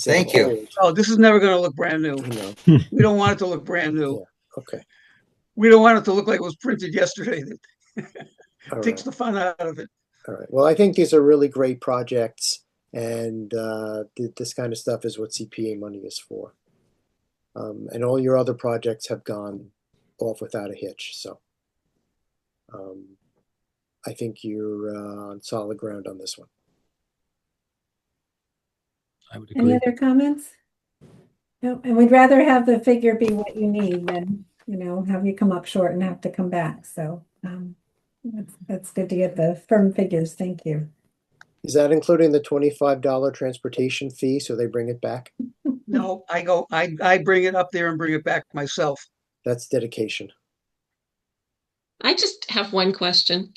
Thank you. Old. Oh, this is never going to look brand new. We don't want it to look brand new. Yeah. Okay. We don't want it to look like it was printed yesterday. That takes the fun out of it. All right. Well, I think these are really great projects, and this kind of stuff is what CPA money is for. And all your other projects have gone off without a hitch. So I think you're on solid ground on this one. I would agree. Any other comments? No, and we'd rather have the figure be what you need than, have you come up short and have to come back. So that's good to get the firm figures. Thank you. Is that including the $25 transportation fee so they bring it back? No, I bring it up there and bring it back myself. That's dedication. I just have one question.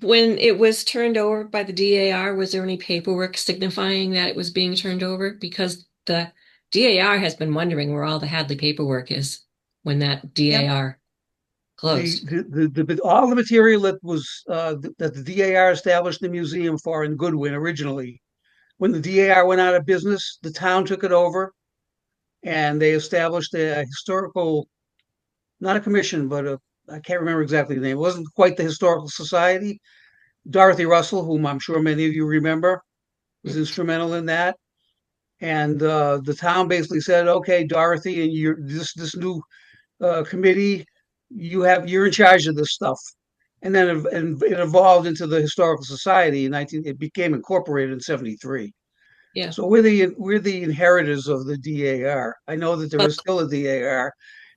When it was turned over by the DAR, was there any paperwork signifying that it was being turned over? Because the DAR has been wondering where all the Hadley paperwork is when that DAR closed. All the material that was that the DAR established the museum for in Goodwin originally. When the DAR went out of business, the town took it over, and they established a historical, not a commission, but I can't remember exactly the name. It wasn't quite the Historical Society. Dorothy Russell, whom I'm sure many of you remember, was instrumental in that. And the town basically said, "Okay, Dorothy, and this new committee, you're in charge of this stuff." And then it evolved into the Historical Society it became incorporated in 1973. Yeah. So we're the inheritors of the DAR. I know that there is still a DAR,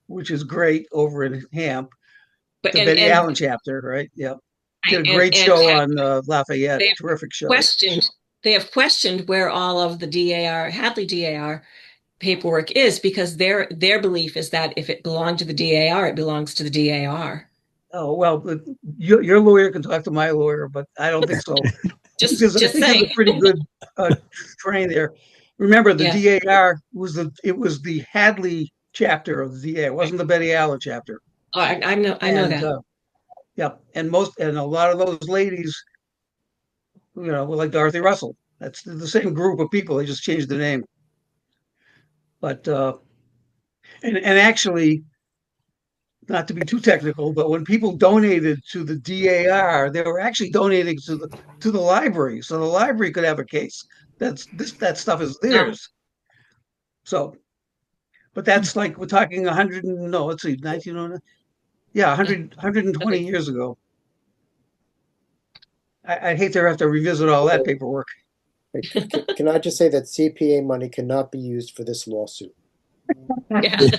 which is great over in Hamp. The Betty Allen chapter, right? Yeah. Did a great show on Lafayette. Terrific show. They have questioned where all of the Hadley DAR paperwork is, because their belief is that if it belonged to the DAR, it belongs to the DAR. Oh, well, your lawyer can talk to my lawyer, but I don't think so. I think there's a pretty good train there. Remember, the DAR was the Hadley chapter of the DAR. It wasn't the Betty Allen chapter. Oh, I know that. Yeah, and a lot of those ladies, were like Dorothy Russell. That's the same group of people. They just changed the name. But and actually, not to be too technical, but when people donated to the DAR, they were actually donating to the library, so the library could have a case. That stuff is theirs. So, but that's like we're talking 1909. Yeah, 120 years ago. I hate to have to revisit all that paperwork. Can I just say that CPA money cannot be used for this lawsuit? Yeah.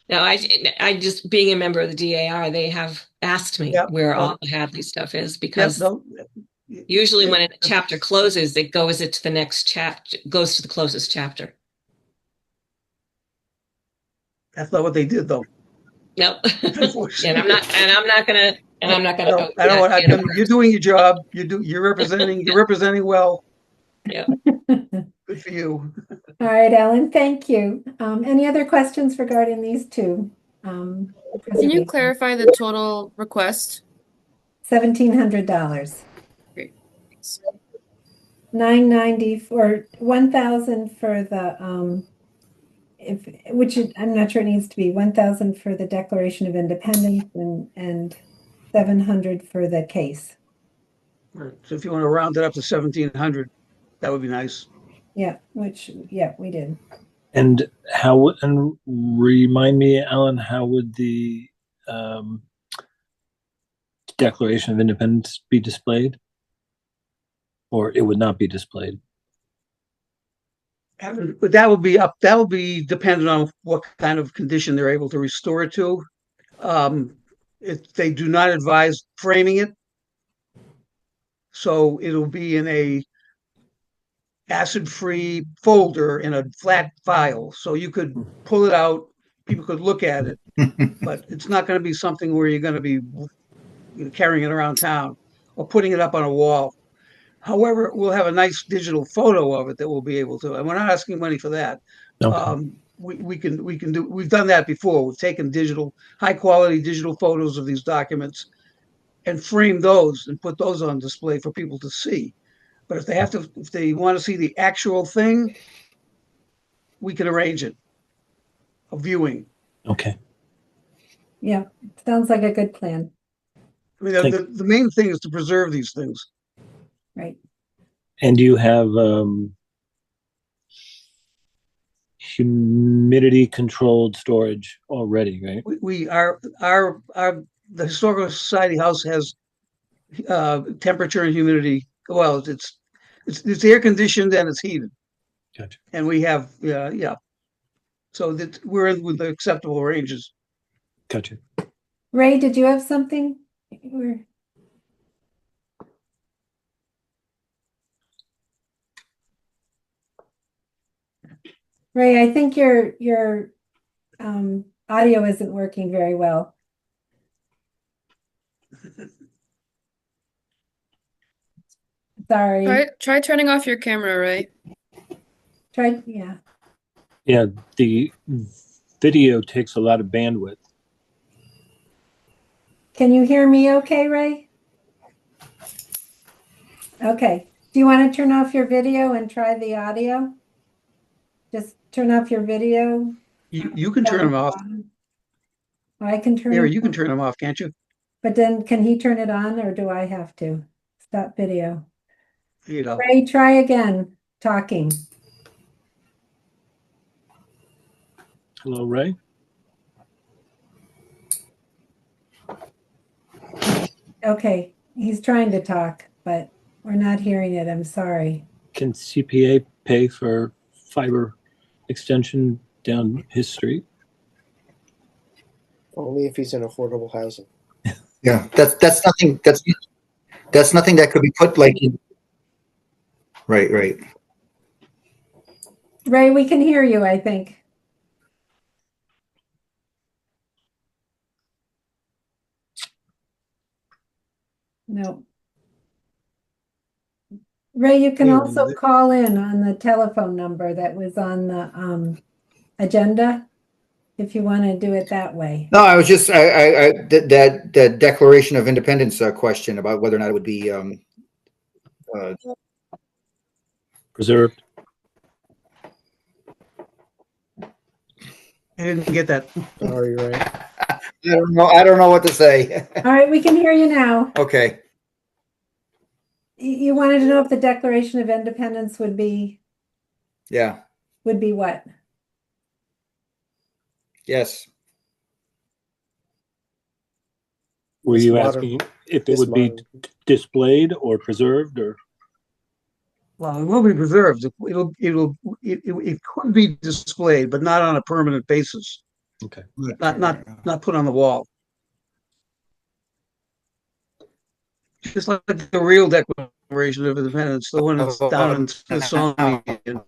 No, I just, being a member of the DAR, they have asked me where all the Hadley stuff is, because Usually when a chapter closes, it goes to the next chapter, goes to the closest chapter. That's not what they did, though. No. Unfortunately. And I'm not gonna, No, I don't want, you're doing your job. You're representing well. Yeah. Good for you. All right, Ellen, thank you. Any other questions regarding these two? Can you preservation? clarify the total request? $1,700. Great. Thanks. $990 for 1,000 for the I'm not sure it needs to be 1,000 for the Declaration of Independence and 700 for the case. So if you want to round it up to 1,700, that would be nice. Yeah, we did. And and remind me, Alan, how would the Declaration of Independence be displayed? Or it would not be displayed? But that will be dependent on what kind of condition they're able to restore it to. If they do not advise framing it, so it'll be in a acid-free folder in a flat file, so you could pull it out, people could look at it, but it's not going to be something where you're going to be carrying it around town or putting it up on a wall. However, we'll have a nice digital photo of it that we'll be able to, and we're not asking money for that. Okay. We can do, we've done that before. We've taken high quality digital photos of these documents and framed those and put those on display for people to see. But if they want to see the actual thing, we can arrange it, a viewing. Okay. Yeah, sounds like a good plan. I mean, the main thing is to preserve these things. Right. And you have humidity controlled storage already, right? The Historical Society house has temperature and humidity. Well, it's air conditioned and it's heated. Gotcha. And we have so that we're in with the acceptable ranges. Gotcha. Ray, did you have something? Ray, I think your audio isn't working very well. Sorry. Try turning off your camera, Ray. Yeah. Yeah, the video takes a lot of bandwidth. Can you hear me okay, Ray? Okay. Do you want to turn off your video and try the audio? Just turn off your video. You can turn them off. I can turn Mary, them you can off. turn them off, can't you? But then can he turn it on or do I have to? Stop video. Ray, try again talking. Hello, Ray? Okay, he's trying to talk, but we're not hearing it. I'm sorry. Can CPA pay for fiber extension down his street? Only if he's in affordable housing. Yeah, that's nothing that could be put like in. Right. Ray, we can hear you, I think. No. Ray, you can also call in on the telephone number that was on the agenda if you want to do it that way. No, I was just that Declaration of Independence question about whether or not it would be preserved. I didn't get that. Sorry, Ray. I don't know what to say. All right, we can hear you now. Okay. You wanted to know if the Declaration of Independence would be what? Yes. Were you asking if it would be displayed or preserved or? Well, it will be preserved. It could be displayed, but not on a permanent basis. Okay. Not put on the wall. Just like the real Declaration Declaration of Independence, the one that's down in Now, Smithsonian.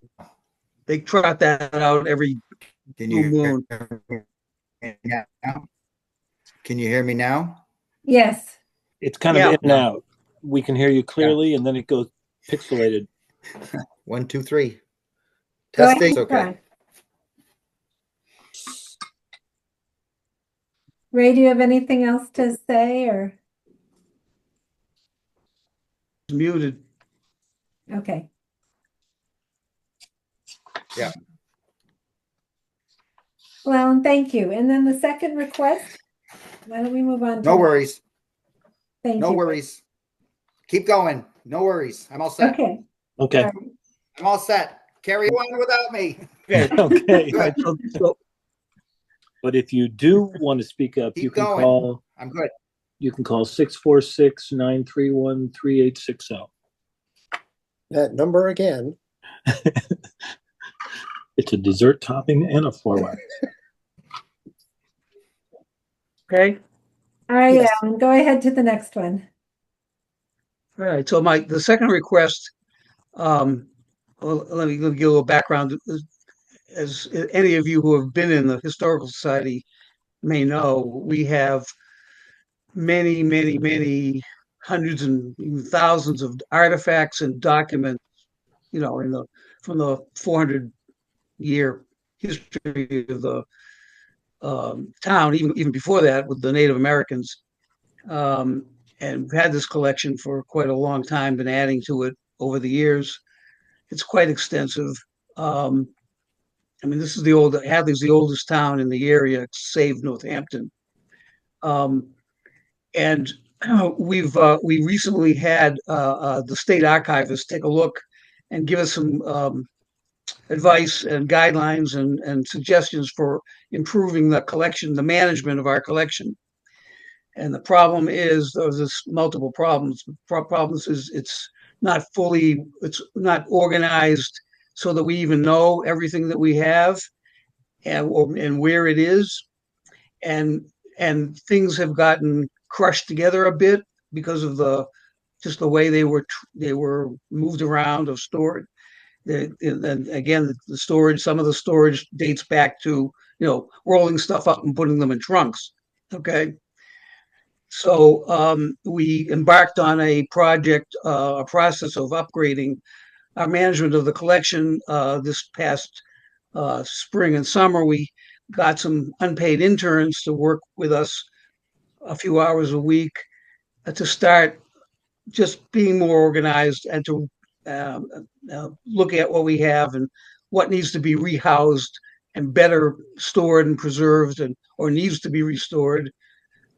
They trot that out every can blue you moon. hear me now? Can you hear me now? Yes. It's kind of Yeah. in and out. We can hear you clearly, and then it goes pixelated. 1, 2, 3. Go ahead Testing. and Okay. try. Ray, do you have anything else to say or? Muted. Okay. Yeah. Well, and thank you. And then the second request, why don't we move on to No that? worries. Thank No you. worries. Keep going. No worries. I'm all set. Okay. Okay. All right. I'm all set. Carry on without me. Okay. Okay. All right. So But if you do want to speak up, you Keep can going. call I'm good. 646-931-3860. That number again. It's a dessert topping and a floor. okay. All right, Yes. Alan, go ahead to the next one. All right. So the second request, well, let me give you a little background. As any of you who have been in the Historical Society may know, we have many, many, many hundreds and even thousands of artifacts and documents, from the 400-year history of the town, even before that, with the Native Americans. And we've had this collection for quite a long time, been adding to it over the years. It's quite extensive. This is Hadley's the oldest town in the area, save Northampton. And we recently had the state archivist take a look and give us some advice and guidelines and suggestions for improving the collection, the management of our collection. And the problem is there's multiple problems. Problems is it's not organized so that we even know everything that we have and where it is. And things have gotten crushed together a bit because of just the way they were moved around or stored. And again, some of the storage dates back to rolling stuff up and putting them in trunks. Okay. So we embarked on a project, a process of upgrading our management of the collection. This past spring and summer, we got some unpaid interns to work with us a few hours a week to start just being more organized and to look at what we have and what needs to be rehoused and better stored and preserved or needs to be restored.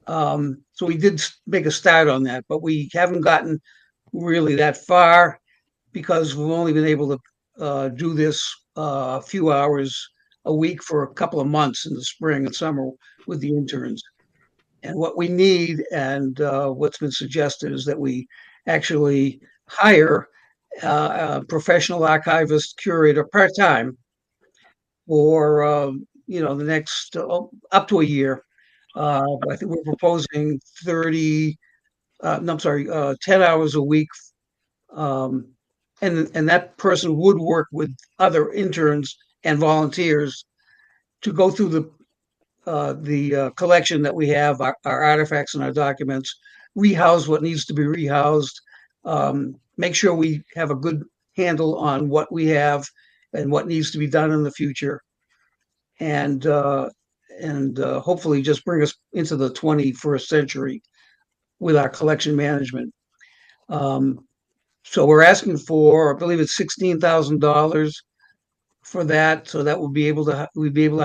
So we did make a start on that, but we haven't gotten really that far because we've only been able to do this a few hours a week for a couple of months in the spring and summer with the interns. And what we need and what's been suggested is that we actually hire a professional archivist curator part-time for the next up to a year. I think we're proposing 10 hours a week. And that person would work with other interns and volunteers to go through the collection that we have, our artifacts and our documents, rehouse what needs to be rehoused, make sure we have a good handle on what we have and what needs to be done in the future, and hopefully just bring us into the 21st century with our collection management. So we're asking for, I believe it's $16,000 for that. So that we'd be able to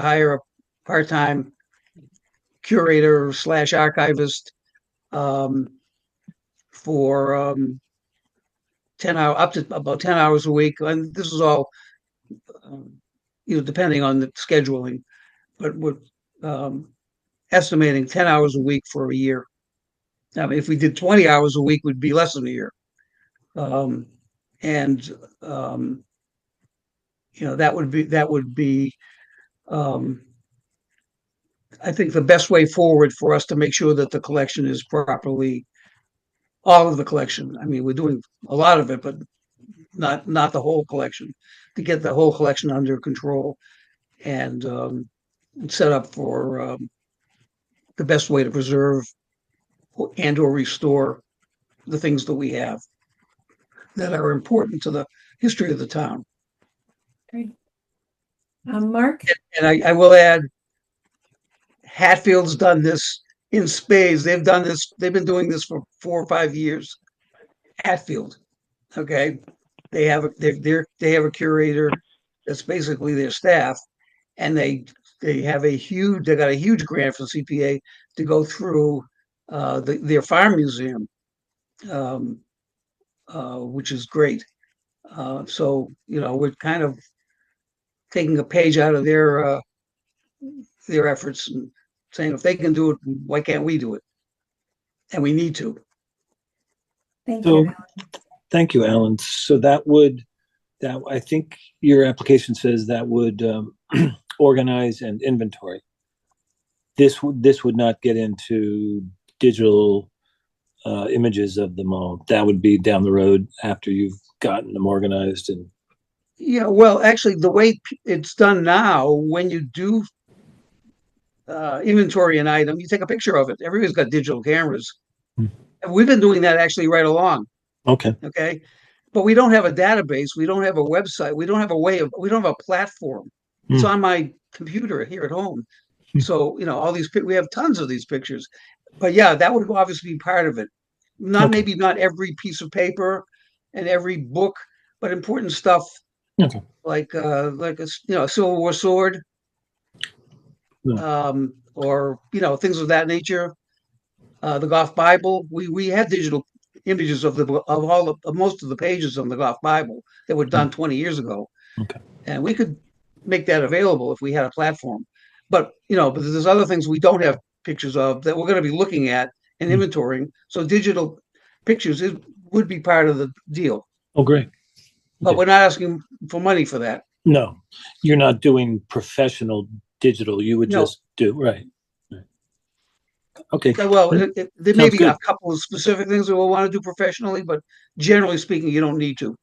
hire a part-time curator / archivist for 10 hours, up to about 10 hours a week. And this is all, depending on the scheduling, but we're estimating 10 hours a week for a year. Now, if we did 20 hours a week, would be less than a year. And that would be I think the best way forward for us to make sure that the collection is properly all of the collection. I mean, we're doing a lot of it, but not the whole collection, to get the whole collection under control and set up for the best way to preserve and or restore the things that we have that are important to the history of the town. Great. Mark? And I will add, Hatfield's done this in spades. They've done this. They've been doing this for 4 or 5 years. Hatfield, okay, they have a curator that's basically their staff, and they got a huge grant from CPA to go through their farm museum, which is great. So we're kind of taking a page out of their efforts and saying if they can do it, why can't we do it? And we need to. Thank So, you. thank you, Alan. So that I think your application says that would organize and inventory. This would not get into digital images of them all. That would be down the road after you've gotten them organized. And Yeah, well, actually, the way it's done now, when you do inventory an item, you take a picture of it. Everybody's got digital cameras. And we've been doing that actually right along. Okay. Okay. But we don't have a database. We don't have a website. We don't have a platform. It's on my computer here at home. So, we have tons of these pictures. But yeah, that would obviously be part of it. Maybe not every piece of paper and every book, but important stuff. Okay. Like a Civil War sword, or things of that nature. The Goff Bible. We had digital images of most of the pages of the Goff Bible that were done 20 years ago. Okay. And we could make that available if we had a platform. But there's other things we don't have pictures of that we're going to be looking at and inventorying. So digital pictures would be part of the deal. Oh, great. But we're not asking for money for that. No, you're not doing professional digital. You would just do right. Okay. Well, there may be good. a couple of specific things that we'll want to do professionally, but generally speaking, you don't need to.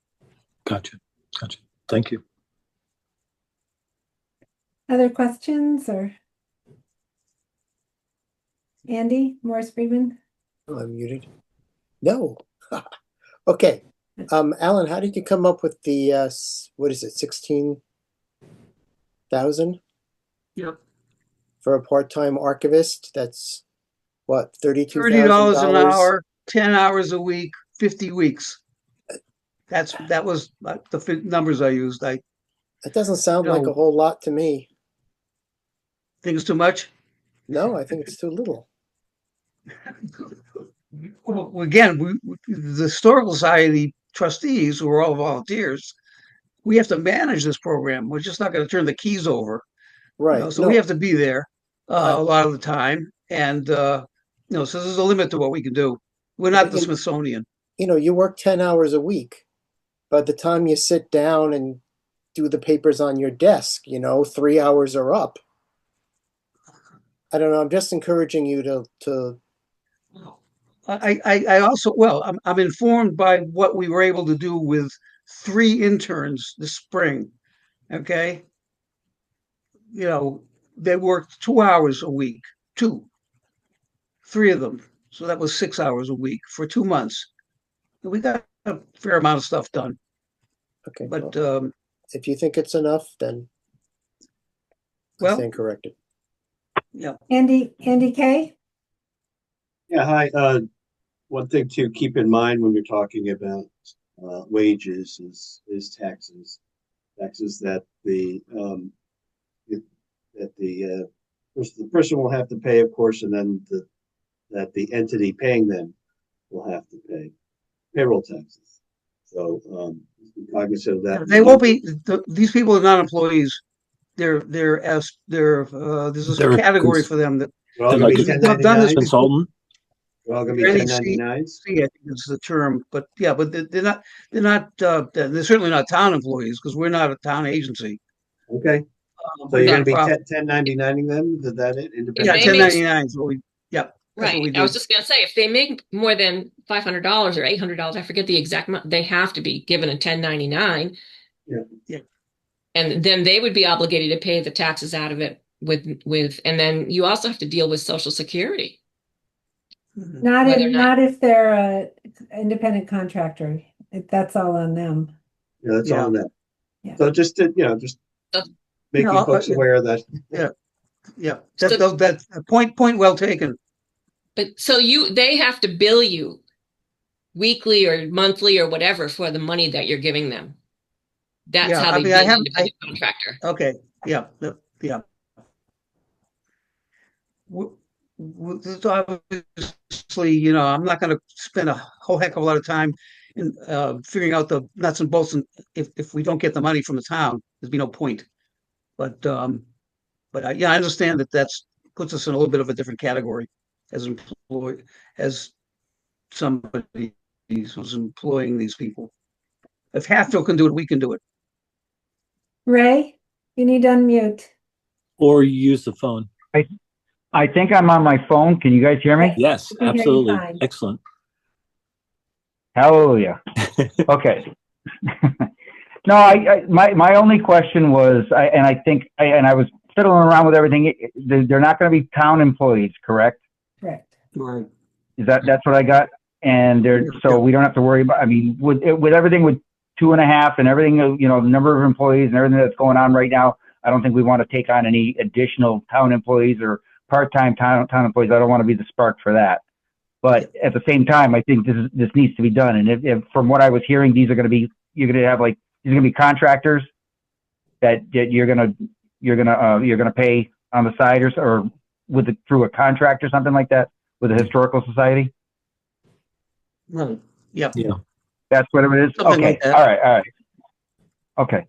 Gotcha. Thank you. Other questions or Andy Morris-Friedman? Oh, I'm muted. No. Okay. Alan, how did you come up with the what is it, 16,000? Yep. For a part-time archivist? That's what, $30 an $32,000? hour, 10 hours a week, 50 weeks. That was the numbers I used. That doesn't sound like a whole lot to me. Think it's too much? No, I think it's too little. Well, again, the Historical Society trustees, who are all volunteers, we have to manage this program. We're just not going to turn the keys over. Right. So we have to be there a lot of the time. And, so there's a limit to what we can do. We're not the Smithsonian. You work 10 hours a week. By the time you sit down and do the papers on your desk, 3 hours are up. I don't know. I'm just encouraging you to. I also, I'm informed by what we were able to do with 3 interns this spring. Okay. They worked 2 hours a week, 3 of them. So that was 6 hours a week for 2 months. And we got a fair amount of stuff done. Okay. But if you think it's enough, then I stand corrected. Yeah. Andy K? Yeah, hi. One thing to keep in mind when you're talking about wages is taxes. Taxes that the person will have to pay, of course, and then that the entity paying them will have to pay payroll taxes. So be cognizant of that. They won't be. These people are not employees. There's a category for them that they're all going to be I've done this consultant. They're all going to be 1099s. I think is the term, but yeah, but they're certainly not town employees because we're not a town agency. Okay. So you're going to be 1099ing them? Is that it? Yeah, 1099. So That's what we Right. I was did. just gonna say, if they make more than $500 or $800, I forget the exact amount, they have to be given a 1099. Yeah. And then they would be obligated to pay the taxes out of it and then you also have to deal with Social Security. Mhm. Whether or not, Not if they're a independent contractor. That's all on them. Yeah, that's Yeah. on that. Yeah. So just to, just So- making No, folks yeah. aware that. Yeah. So- That's a point well taken. but so they have to bill you weekly or monthly or whatever for the money that you're giving them. That's Yeah, how I they mean, I bill an haven't, independent contractor. okay, yeah, yeah. So obviously, I'm not gonna spend a whole heck of a lot of time in figuring out the nuts and bolts, and if we don't get the money from the town, there's be no point. But I understand that's puts us in a little bit of a different category as as somebody who's employing these people. If Hatfield can do it, we can do it. Ray, you need to unmute. Or use the phone. I think I'm on my phone. Can you guys hear me? Yes, We can hear you absolutely. fine. Excellent. Hallelujah. Okay. No, my only question was, I think I was fiddling around with everything. They're not going to be town employees, correct? Correct. Right. That's what I got? And so we don't have to worry about, I mean, with everything with 2.5 and everything, the number of employees and everything that's going on right now, I don't think we want to take on any additional town employees or part-time town employees. I don't want to be the spark for that. But at the same time, I think this needs to be done. And if from what I was hearing, you're going to be contractors that you're going to pay on the side or through a contract or something like that with a historical society. Right. Yep. Yeah. That's what it is. Something Okay. like that. All right. Okay.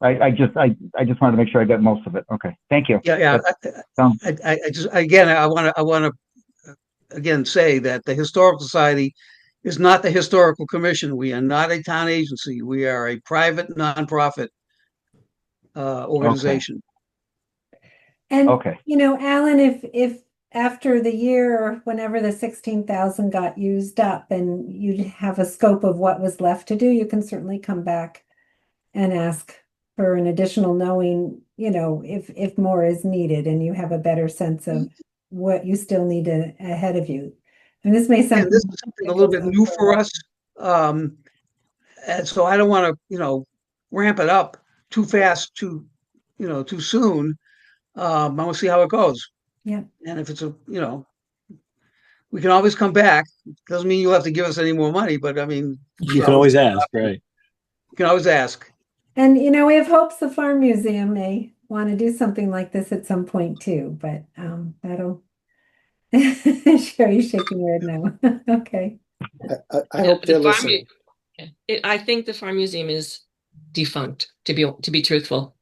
I just wanted to make sure I got most of it. Okay. Thank you. Yeah. Sounds- I want to again say that the Historical Society is not the Historical Commission. We are not a town agency. We are a private nonprofit organization. And Okay. Alan, if after the year or whenever the 16,000 got used up and you'd have a scope of what was left to do, you can certainly come back and ask for an additional knowing, if more is needed and you have a better sense of what you still need ahead of you. And this may sound And this is something a little bit new for us. And so I don't want to, ramp it up too fast, too soon. I want to see how it goes. Yeah. And if it's we can always come back. Doesn't mean you'll have to give us any more money, but I mean, You can always ask, right? You can always ask. And we have hopes the Farm Museum may want to do something like this at some point too, but that'll Sherry's shaking her head no. Okay. I hope they're listening. I think the Farm Museum is defunct, to be truthful.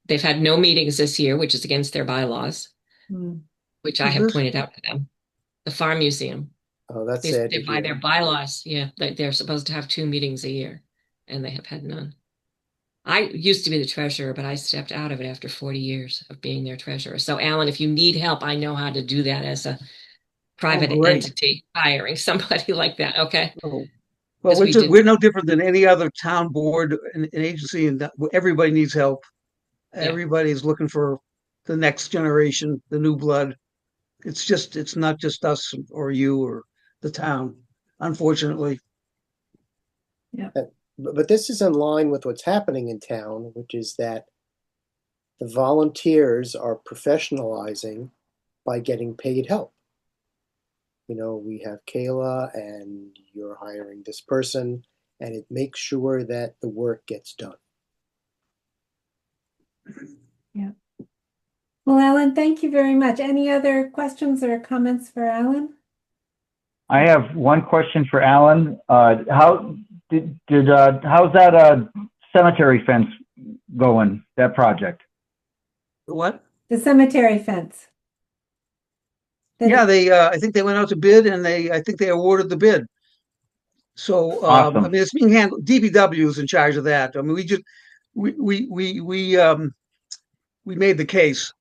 They've had no meetings this year, which is against their bylaws, which I have pointed out to them. The Farm Museum. Oh, that's sad. By their bylaws, they're supposed to have 2 meetings a year, and they have had none. I used to be the treasurer, but I stepped out of it after 40 years of being their treasurer. So, Alan, if you need help, I know how to do that as a private entity, hiring somebody like that. Okay. Oh. Well, we're no different than any other town board and agency, and everybody needs help. Everybody's looking for the next generation, the new blood. It's not just us or you or the town, unfortunately. Yeah. But this is in line with what's happening in town, which is that the volunteers are professionalizing by getting paid help. We have Kayla and you're hiring this person, and it makes sure that the work gets done. Yeah. Well, Alan, thank you very much. Any other questions or comments for Alan? I have one question for Alan. How's that cemetery fence going, that project? What? The cemetery fence. I think they went out to bid, and I think they awarded the bid. So, awesome. I mean, it's being handled. DPW is in charge of that. I mean, we made the case,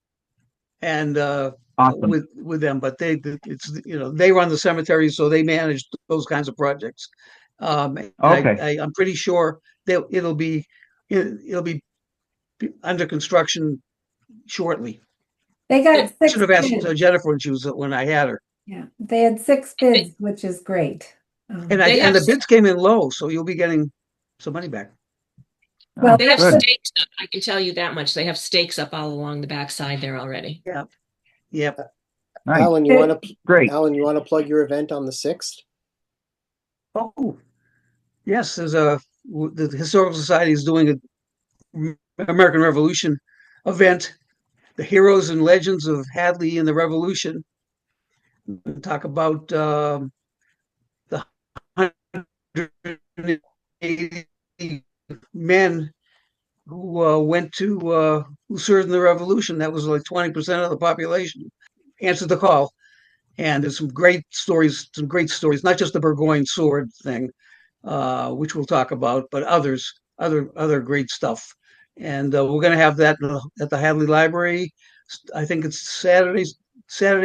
and Awesome. with them, but it's they run the cemetery, so they manage those kinds of projects. And Okay. I'm pretty sure that it'll be under construction shortly. They got I 6 should have asked bids. Jennifer when I had her. Yeah, they had 6 bids, which is great. And They have the bids came in low, so you'll be getting some money back. Well, They have Good. stakes up. I can tell you that much. They have stakes up all along the backside there already. Yeah. Yep. Nice. Alan, you want to Great. plug your event on the 6th? Oh, yes. The Historical Society is doing a American Revolution event, the heroes and legends of Hadley and the Revolution. We'll talk about the 180 men who served in the Revolution. That was like 20% of the population. Answered the call. And there's some great stories, not just the Burgoyne sword thing, which we'll talk about, but other great stuff. And we're going to have that at the Hadley Library. I think it's Saturday,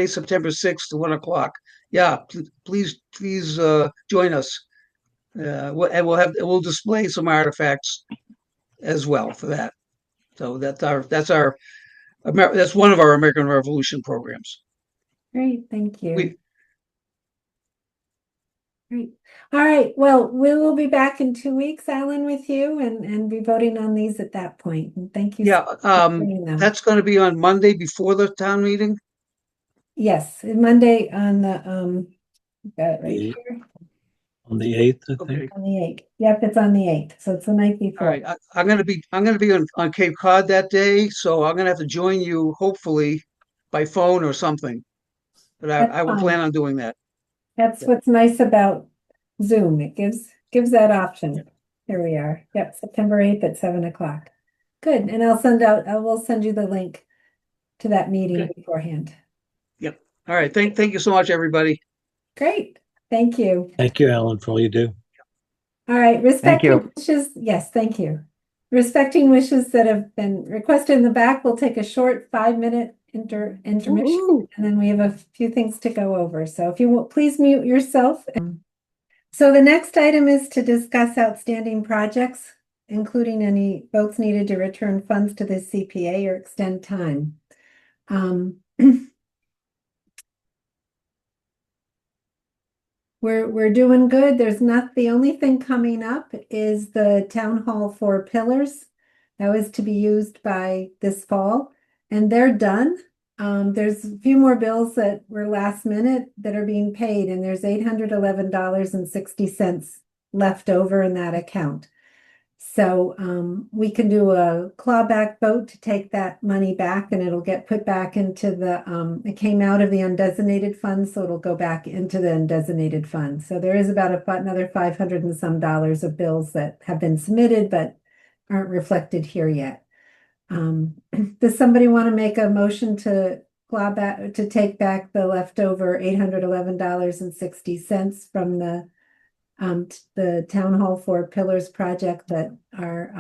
September 6th to 1:00. Yeah, please join us. And we'll display some artifacts as well for that. So that's one of our American Revolution programs. great, thank you. We Great. All right. Well, we will be back in 2 weeks, Alan, with you and be voting on these at that point. And thank you. Yeah, for bringing them. that's going to be on Monday before the town meeting. Yes, Monday on the got it right The- here On the 8th, I Okay. think. on the 8th. Yep, it's on the 8th. So it's the night All before. right, I'm going to be on Cape Cod that day, so I'm going to have to join you hopefully by phone or something. But That's I will fine. plan on doing that. That's what's nice about Zoom. It gives that option. Here we are. Yep, September 8th at 7:00. Good. And I will send you the link to that meeting Okay. beforehand. Yep. All right. Thank you so much, everybody. Great. Thank you. Thank you, Alan, for all you do. All right. Respecting you. wishes. Yes, thank you. Respecting wishes that have been requested in the back, we'll take a short 5-minute intermission. Woo-hoo. And then we have a few things to go over. So if you will, please mute yourself. So the next item is to discuss outstanding projects, including any votes needed to return funds to the CPA or extend time. We're doing good. The only thing coming up is the town hall 4 pillars. That was to be used by this fall, and they're done. There's a few more bills that were last minute that are being paid, and there's $811.60 left over in that account. So we can do a clawback vote to take that money back, and it'll get put back into it came out of the undesignated fund, so it'll go back into the undesignated fund. So there is about another $500 and some of bills that have been submitted but aren't reflected here yet. Does somebody want to make a motion to take back the leftover $811.60 from the Town Hall 4 Pillars project that are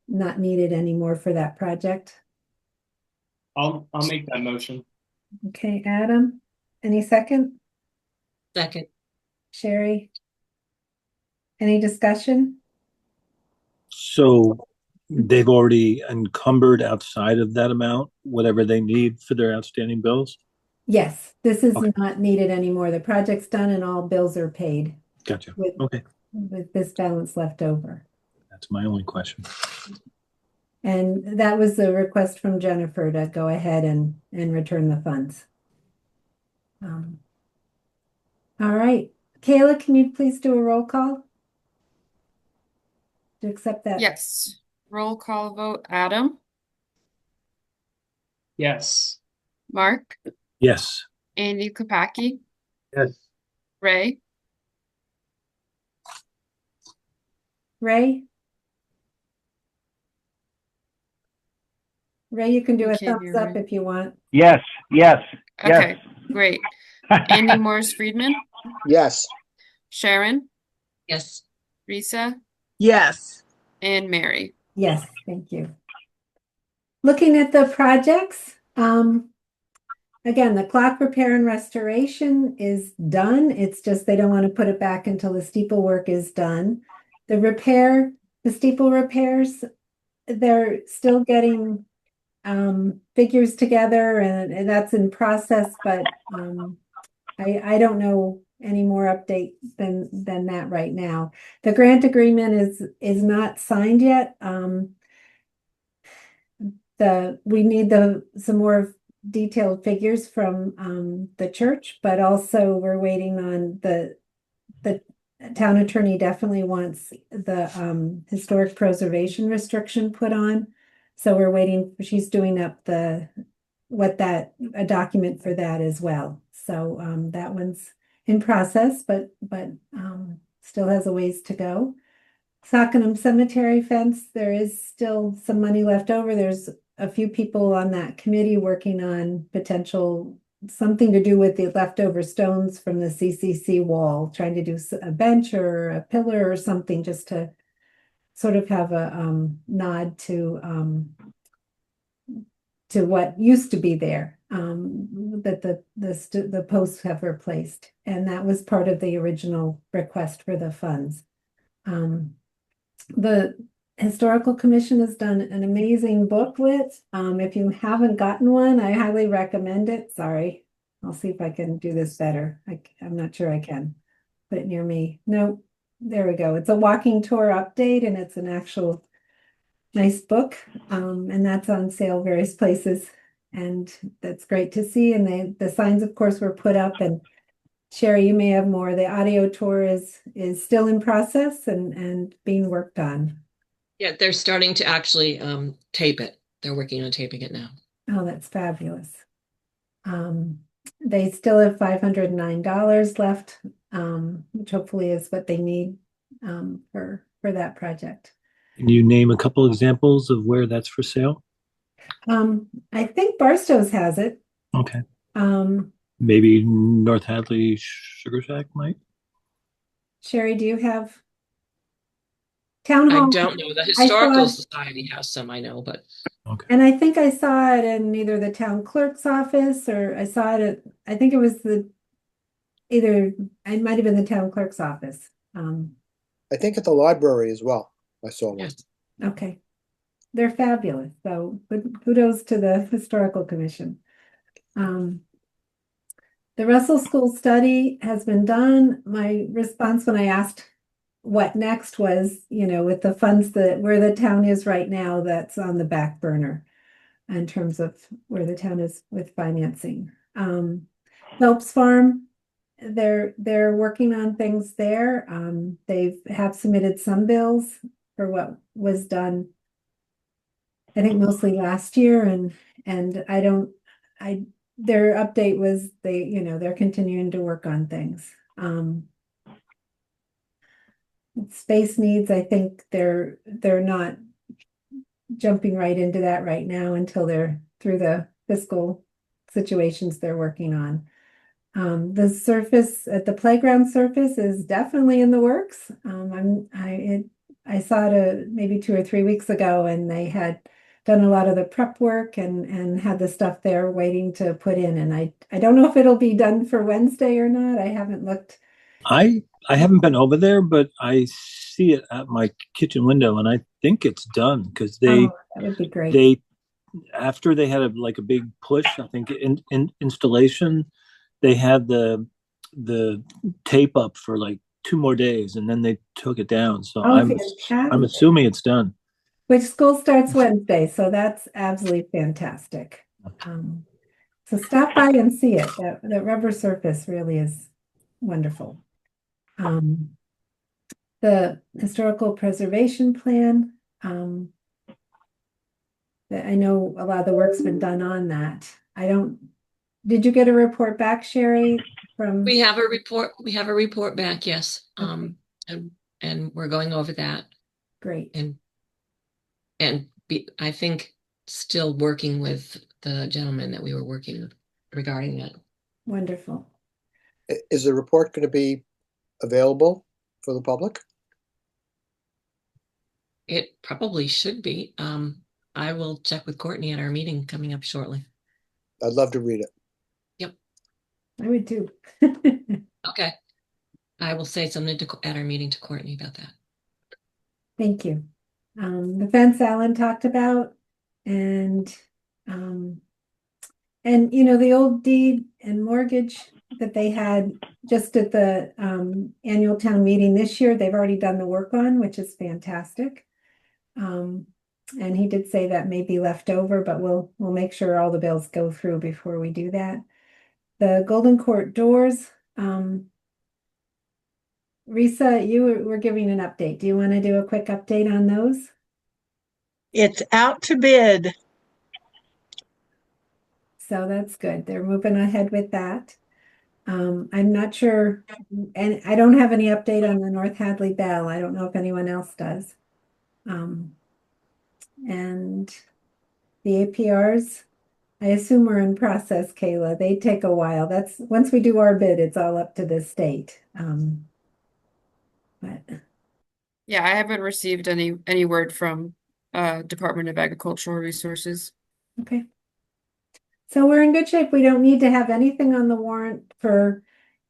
not needed anymore for that project? I'll make that motion. Okay, Adam, any second? Second. Sherry? Any discussion? So they've already encumbered outside of that amount, whatever they need for their outstanding bills? Yes, this is Okay. not needed anymore. The project's done and all bills are paid Gotcha. with Okay. this balance left over. That's my only question. And that was the request from Jennifer to go ahead and return the funds. All right, Kayla, can you please do a roll call to accept that? Yes. Roll call vote. Adam, Yes. Mark, Yes. Andy Kopacki, Yes. Ray, Ray? Ray, you can do I a can't thumbs hear up Ray. if you want. Yes. Okay, great. Andy Morris Friedman, Yes. Sharon, Yes. Risa, Yes. and Mary. Yes, thank you. Looking at the projects, again, the clock repair and restoration is done. It's just they don't want to put it back until the steeple work is done. The steeple repairs, they're still getting figures together, and that's in process, but I don't know any more update than that right now. The grant agreement is not signed yet. We need some more detailed figures from the church, but also we're waiting on the town attorney definitely wants the historic preservation restriction put on. So we're waiting, she's doing up a document for that as well. So that one's in process, but still has a ways to go. Sockenham Cemetery fence, there is still some money left over. There's a few people on that committee working on potential something to do with the leftover stones from the CCC wall, trying to do a bench or a pillar or something just to sort of have a nod to what used to be there, that the posts have replaced. And that was part of the original request for the funds. The Historical Commission has done an amazing booklet. If you haven't gotten one, I highly recommend it. Sorry, I'll see if I can do this better. I'm not sure I can put it near me. No, there we go. It's a walking tour update, and it's an actual nice book. And that's on sale various places, and that's great to see. And the signs, of course, were put up. And Sherry, you may have more. The audio tour is still in process and being worked on. Yeah, they're starting to actually tape it. They're working on taping it now. Oh, that's fabulous. They still have $509 left, which hopefully is what they need for that project. Can you name a couple examples of where that's for sale? I think Barstow's has it. Okay. Maybe North Hadley Sugar Shack might? Sherry, do you have? Town Hall. I don't know. The Historical Society has some, I know, but. Okay. And I think I saw it in either the town clerk's office or I saw it at, I think it was it might have been the town clerk's office. I think at the library as well. I saw one. Yes. Okay. They're fabulous. So kudos to the Historical Commission. The Russell School study has been done. My response when I asked what next was, with the funds where the town is right now, that's on the back burner in terms of where the town is with financing. Phelps Farm, they're working on things there. They have submitted some bills for what was done, I think mostly last year, and their update was they're continuing to work on things. Space needs, I think they're not jumping right into that right now until they're through the fiscal situations they're working on. The surface at the playground surface is definitely in the works. I saw it maybe 2 or 3 weeks ago, and they had done a lot of the prep work and had the stuff there waiting to put in. And I don't know if it'll be done for Wednesday or not. I haven't looked. I haven't been over there, but I see it at my kitchen window, and I think it's done because that would be great. After they had a big push, I think in installation, they had the tape up for 2 more days, and then they took it down. So I'm assuming it's done. Which school starts Wednesday, so that's absolutely fantastic. So stop by and see it. That rubber surface really is wonderful. The historical preservation plan, I know a lot of the work's been done on that. Did you get a report back, Sherry? We have a report back, yes. Okay. And we're going over that. Great. I think still working with the gentleman that we were working with regarding that. Wonderful. Is the report going to be available for the public? It probably should be. I will check with Courtney at our meeting coming up shortly. I'd love to read it. I would too. Okay. I will say something at our meeting to Courtney about that. Thank you. The fence Alan talked about, and the old deed and mortgage that they had just at the annual town meeting this year, they've already done the work on, which is fantastic. And he did say that may be left over, but we'll make sure all the bills go through before we do that. The Golden Court doors, Risa, you were giving an update. Do you want to do a quick update on those? It's out to bid. So that's good. They're moving ahead with that. I'm not sure, and I don't have any update on the North Hadley Bell. I don't know if anyone else does. And the APRs, I assume we're in process, Kayla. They take a while. That's once we do our bid, it's all up to the state. But Yeah, I haven't received any word from Department of Agricultural Resources. okay. So we're in good shape. We don't need to have anything on the warrant for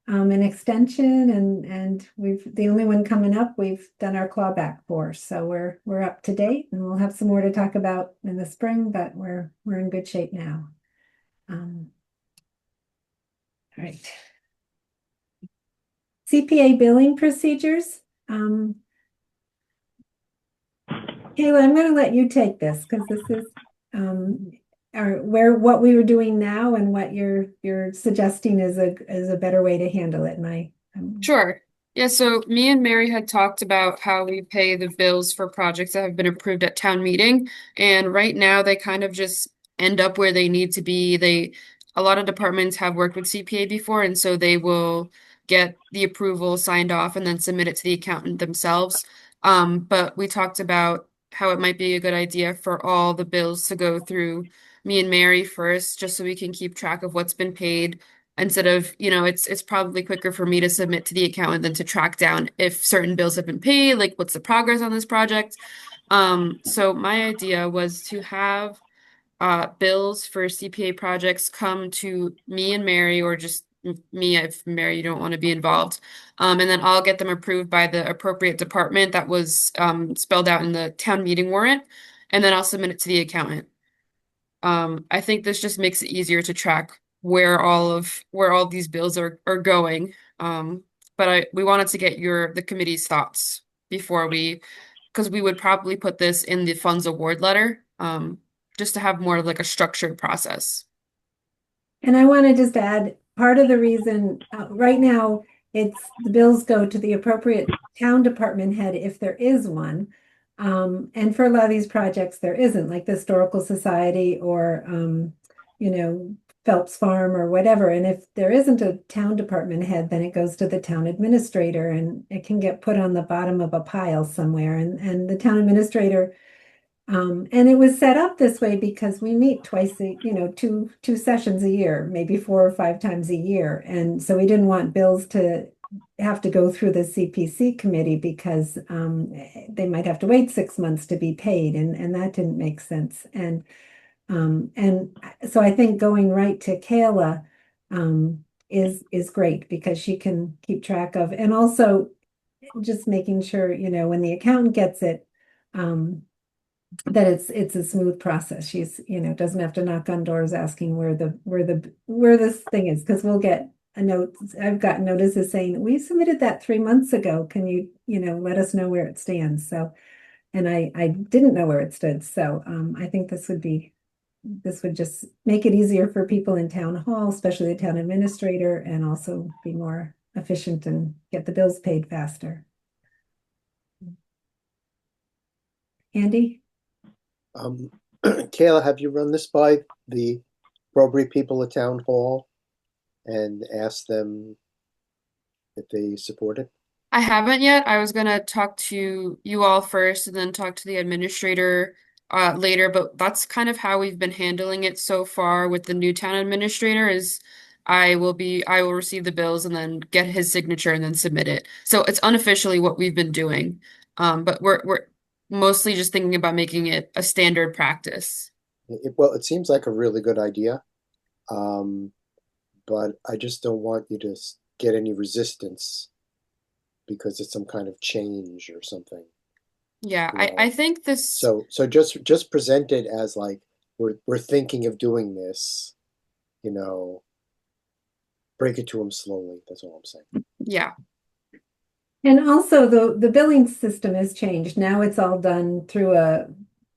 an extension, and the only one coming up we've done our clawback for. So we're up to date, and we'll have some more to talk about in the spring, but we're in good shape now. All right. CPA billing procedures. Kayla, I'm going to let you take this because this is what we were doing now and what you're suggesting is a better way to handle it. Sure. Yeah, so me and Mary had talked about how we pay the bills for projects that have been approved at town meeting, and right now they kind of just end up where they need to be. A lot of departments have worked with CPA before, and so they will get the approval signed off and then submit it to the accountant themselves. But we talked about how it might be a good idea for all the bills to go through me and Mary first, just so we can keep track of what's been paid instead of, it's probably quicker for me to submit to the accountant than to track down if certain bills have been paid, like what's the progress on this project. So my idea was to have bills for CPA projects come to me and Mary, or just me if Mary you don't want to be involved. And then I'll get them approved by the appropriate department that was spelled out in the town meeting warrant, and then I'll submit it to the accountant. I think this just makes it easier to track where all these bills are going. But we wanted to get the committee's thoughts before because we would probably put this in the funds award letter, just to have more of like a structured process. And I want to just add, part of the reason right now the bills go to the appropriate town department head if there is one. And for a lot of these projects, there isn't, like the Historical Society or, Phelps Farm or whatever. And if there isn't a town department head, then it goes to the town administrator and it can get put on the bottom of a pile somewhere. And the town administrator, and it was set up this way because we meet twice two sessions a year, maybe 4 or 5 times a year. And so we didn't want bills to have to go through the CPC committee because they might have to wait 6 months to be paid, and that didn't make sense. And so I think going right to Kayla is great because she can keep track of, and also just making sure, when the accountant gets it, that it's a smooth process. She's, doesn't have to knock on doors asking where this thing is, because we'll get a note. I've gotten notices saying, we submitted that 3 months ago. Can you, let us know where it stands? So, and I didn't know where it stood. So I think this would just make it easier for people in town hall, especially the town administrator, and also be more efficient and get the bills paid faster. Andy? Kayla, have you run this by the appropriate people at town hall and asked them if they support it? I haven't yet. I was gonna talk to you all first and then talk to the administrator later, but that's kind of how we've been handling it so far with the new town administrator is I will receive the bills and then get his signature and then submit it. So it's unofficially what we've been doing. But we're mostly just thinking about making it a standard practice. Well, it seems like a really good idea. but I just don't want you to get any resistance because it's some kind of change or something. Yeah, You know. I think this. So just present it as like we're thinking of doing this. You know, break it to them slowly. That's all I'm saying. Yeah. And also the billing system has changed. Now it's all done through a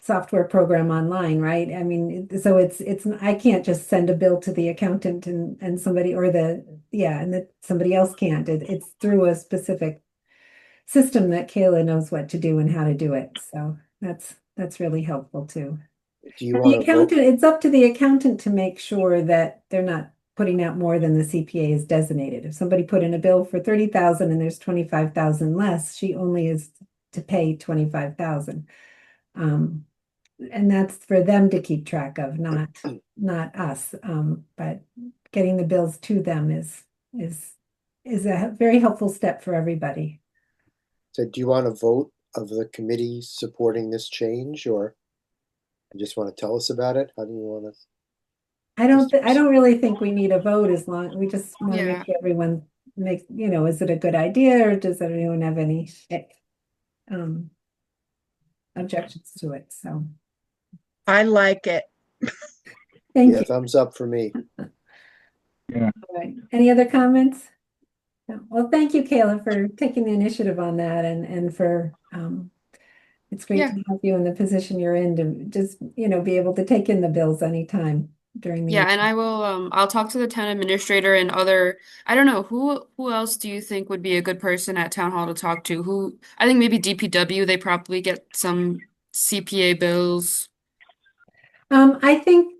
software program online, right? I mean, so it's I can't just send a bill to the accountant and somebody or and that somebody else can't. It's through a specific system that Kayla knows what to do and how to do it. So that's really helpful too. Do you And want the to vote? accountant, it's up to the accountant to make sure that they're not putting out more than the CPA is designated. If somebody put in a bill for 30,000 and there's 25,000 less, she only is to pay 25,000. And that's for them to keep track of, not us. But getting the bills to them is a very helpful step for everybody. So do you want a vote of the committee supporting this change, or you just want to tell us about it? How do you want to? I don't really think we need a vote as long we just want to Yeah. make sure everyone makes, is it a good idea or does anyone have any objections to it? So I like it. thank Yeah, you. thumbs up for me. All right. Any other comments? No. Well, thank you, Kayla, for taking the initiative on that and for it's great Yeah. to have you in the position you're in to just, be able to take in the bills anytime during the Yeah, and I will I'll talk to the town administrator and I don't know, who else do you think would be a good person at town hall to talk to? I think maybe DPW, they probably get some CPA bills. I think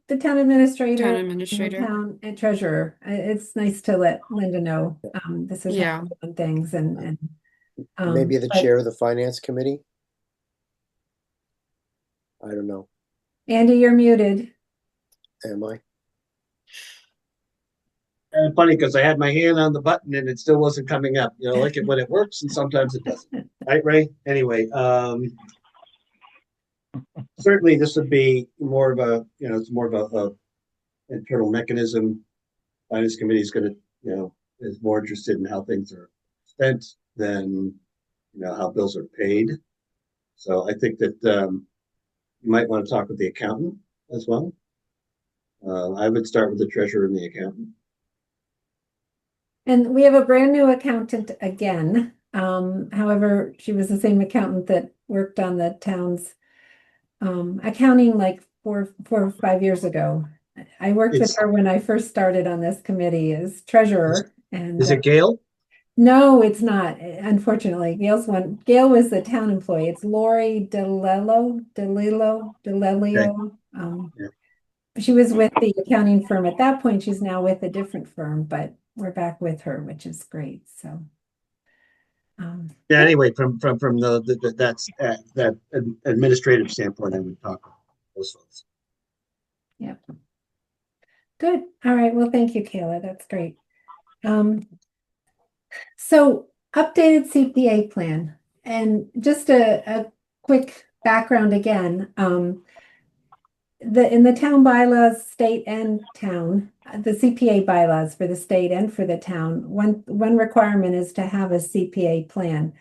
the town administrator Town and the administrator. town and treasurer. It's nice to let Linda know this is how Yeah. we're doing things and Maybe the but chair of the finance committee. I don't know. Andy, you're muted. Am I? And funny because I had my hand on the button and it still wasn't coming up. Like it when it works and sometimes it doesn't. Right, Ray? Anyway, certainly this would be more of a, it's more of a internal mechanism. Finance committee is going to, is more interested in how things are spent than, how bills are paid. So I think that you might want to talk with the accountant as well. I would start with the treasurer and the accountant. And we have a brand new accountant again. However, she was the same accountant that worked on the town's accounting like 4 or 5 years ago. I worked with her when I first started on this committee as treasurer. And is it Gail? No, it's not. Unfortunately, Gail was the town employee. It's Lori DeLelio. Yeah. She was with the accounting firm at that point. She's now with a different firm, but we're back with her, which is great. So, yeah. Anyway, from that administrative standpoint, I would talk with those folks. yeah. Good. All right. Well, thank you, Kayla. That's great. So updated CPA plan, and just a quick background again. In the town bylaws, state and town, the CPA bylaws for the state and for the town, one requirement is to have a CPA plan.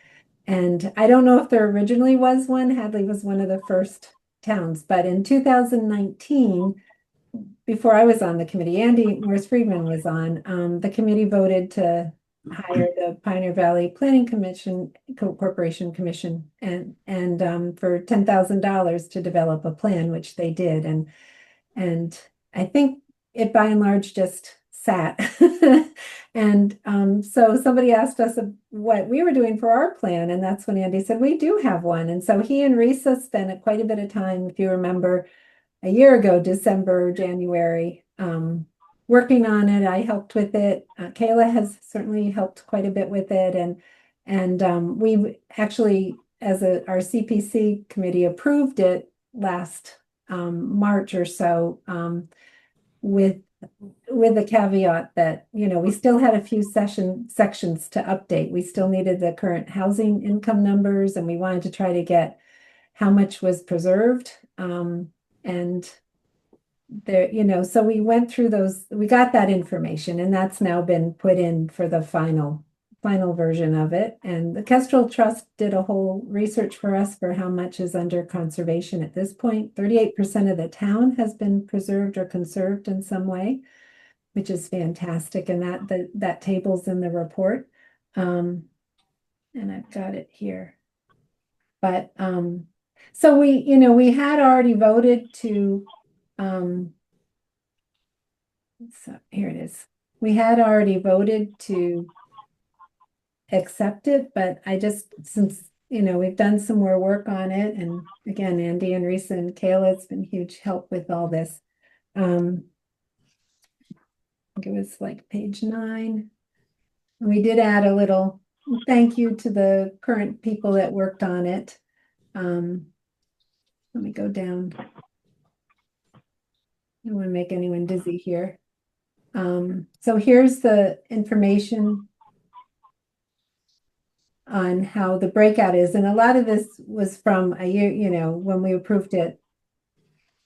And I don't know if there originally was one. Hadley was one of the first towns, but in 2019, before I was on the committee, Andy Morris Friedman was on, the committee voted to hire the Pioneer Valley Planning Commission, Corporation Commission, and for $10,000 to develop a plan, which they did. And I think it by and large just sat. And so somebody asked us what we were doing for our plan, and that's when Andy said, we do have one. And so he and Risa spent quite a bit of time, if you remember, a year ago, December, January, working on it. I helped with it. Kayla has certainly helped quite a bit with it. And we actually, our CPC committee approved it last March or so, with the caveat that, we still had a few sections to update. We still needed the current housing income numbers, and we wanted to try to get how much was preserved. And there, so we went through those, we got that information, and that's now been put in for the final version of it. And the Kestrel Trust did a whole research for us for how much is under conservation at this point. 38% of the town has been preserved or conserved in some way, which is fantastic. And that table's in the report. And I've got it here. But so we had already voted to so here it is. We had already voted to accept it, but since we've done some more work on it, and again, Andy and Risa and Kayla, it's been huge help with all this. I think it was like page 9. We did add a little thank you to the current people that worked on it. Let me go down. I don't want to make anyone dizzy here. So here's the information on how the breakout is. And a lot of this was from a year, when we approved it,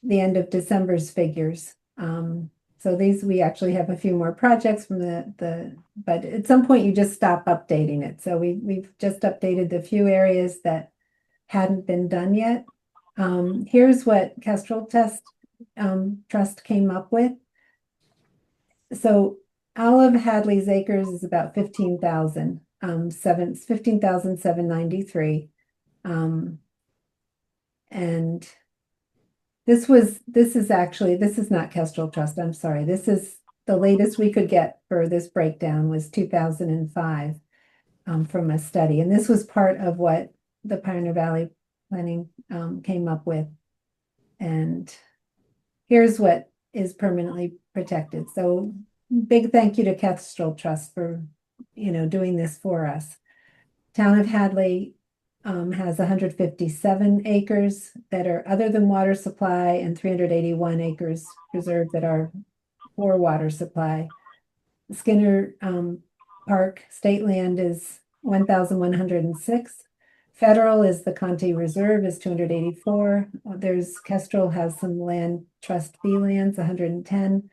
the end of December's figures. So we actually have a few more projects from but at some point you just stop updating it. So we've just updated the few areas that hadn't been done yet. Here's what Kestrel Trust came up with. So Olive Hadley's acres is about 15,000. 15,793. And this is not Kestrel Trust. I'm sorry. This is the latest we could get for this breakdown was 2005 from a study. And this was part of what the Pioneer Valley Planning came up with. And here's what is permanently protected. So big thank you to Kestrel Trust for doing this for us. Town of Hadley has 157 acres that are other than water supply and 381 acres preserved that are for water supply. Skinner Park state land is 1,106. Federal is the Conte Reserve is 284. Kestrel has some land trust fee lands, 110.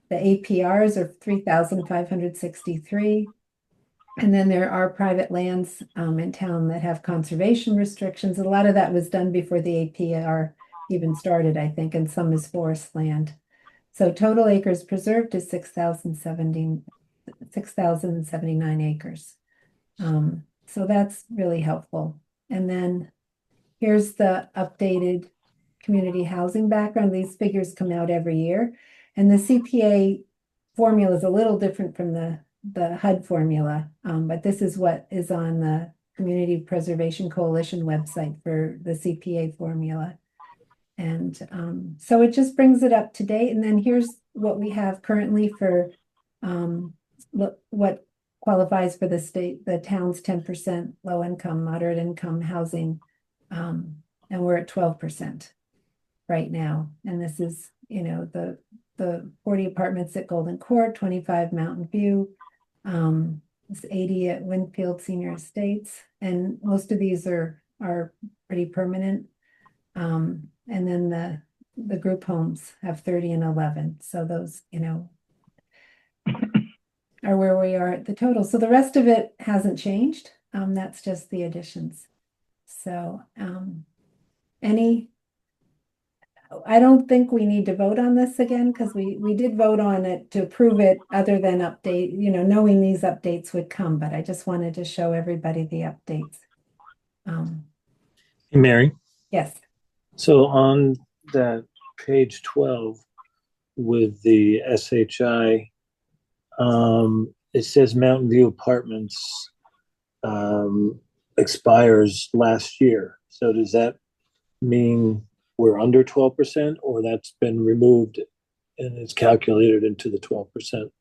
The APRs are 3,563. And then there are private lands in town that have conservation restrictions. A lot of that was done before the APR even started, I think, and some is forest land. So total acres preserved is 6,079 acres. So that's really helpful. And then here's the updated community housing background. These figures come out every year. And the CPA formula is a little different from the HUD formula, but this is what is on the Community Preservation Coalition website for the CPA formula. And so it just brings it up to date. And then here's what we have currently for what qualifies for the town's 10% low income, moderate income housing. And we're at 12% right now. And this is, the 40 apartments at Golden Court, 25 Mountain View, it's 80 at Winfield Senior Estates, and most of these are pretty permanent. And then the group homes have 30 and 11. So those, are where we are at the total. So the rest of it hasn't changed. That's just the additions. So I don't think we need to vote on this again because we did vote on it to approve it other than update, knowing these updates would come, but I just wanted to show everybody the updates. Hey, Mary. Yes. So on that page 12 with the SHI, it says Mountain View Apartments expires last year. So does that mean we're under 12%, or that's been removed and it's calculated into the 12%?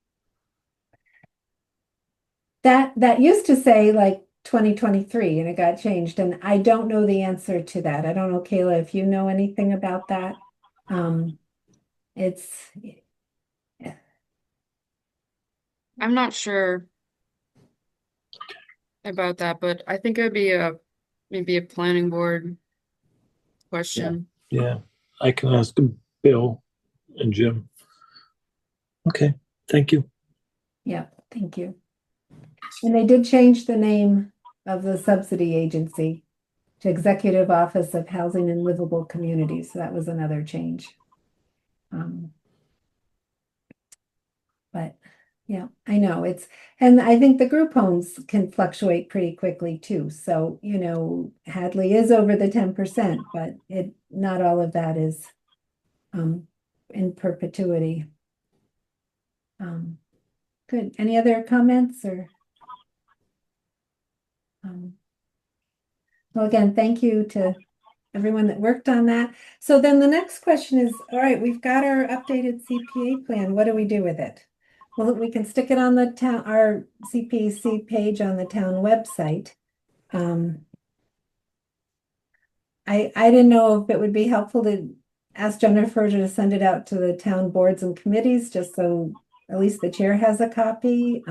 That used to say like 2023 and it got changed, and I don't know the answer to that. I don't know, Kayla, if you know anything about that. I'm not sure about that, but I think it would be maybe a planning board question. Yeah, I can ask Bill and Jim. Okay, thank you. Yeah, thank you. And they did change the name of the subsidy agency to Executive Office of Housing and Livable Communities. So that was another change. But yeah, I know and I think the group homes can fluctuate pretty quickly too. So, Hadley is over the 10%, but not all of that is in perpetuity. Good. Any other comments or? Well, again, thank you to everyone that worked on that. So then the next question is, all right, we've got our updated CPA plan. What do we do with it? Well, we can stick it on our CPC page on the town website. I didn't know if it would be helpful to ask Jennifer to send it out to the town boards and committees, just so at least the chair has a copy.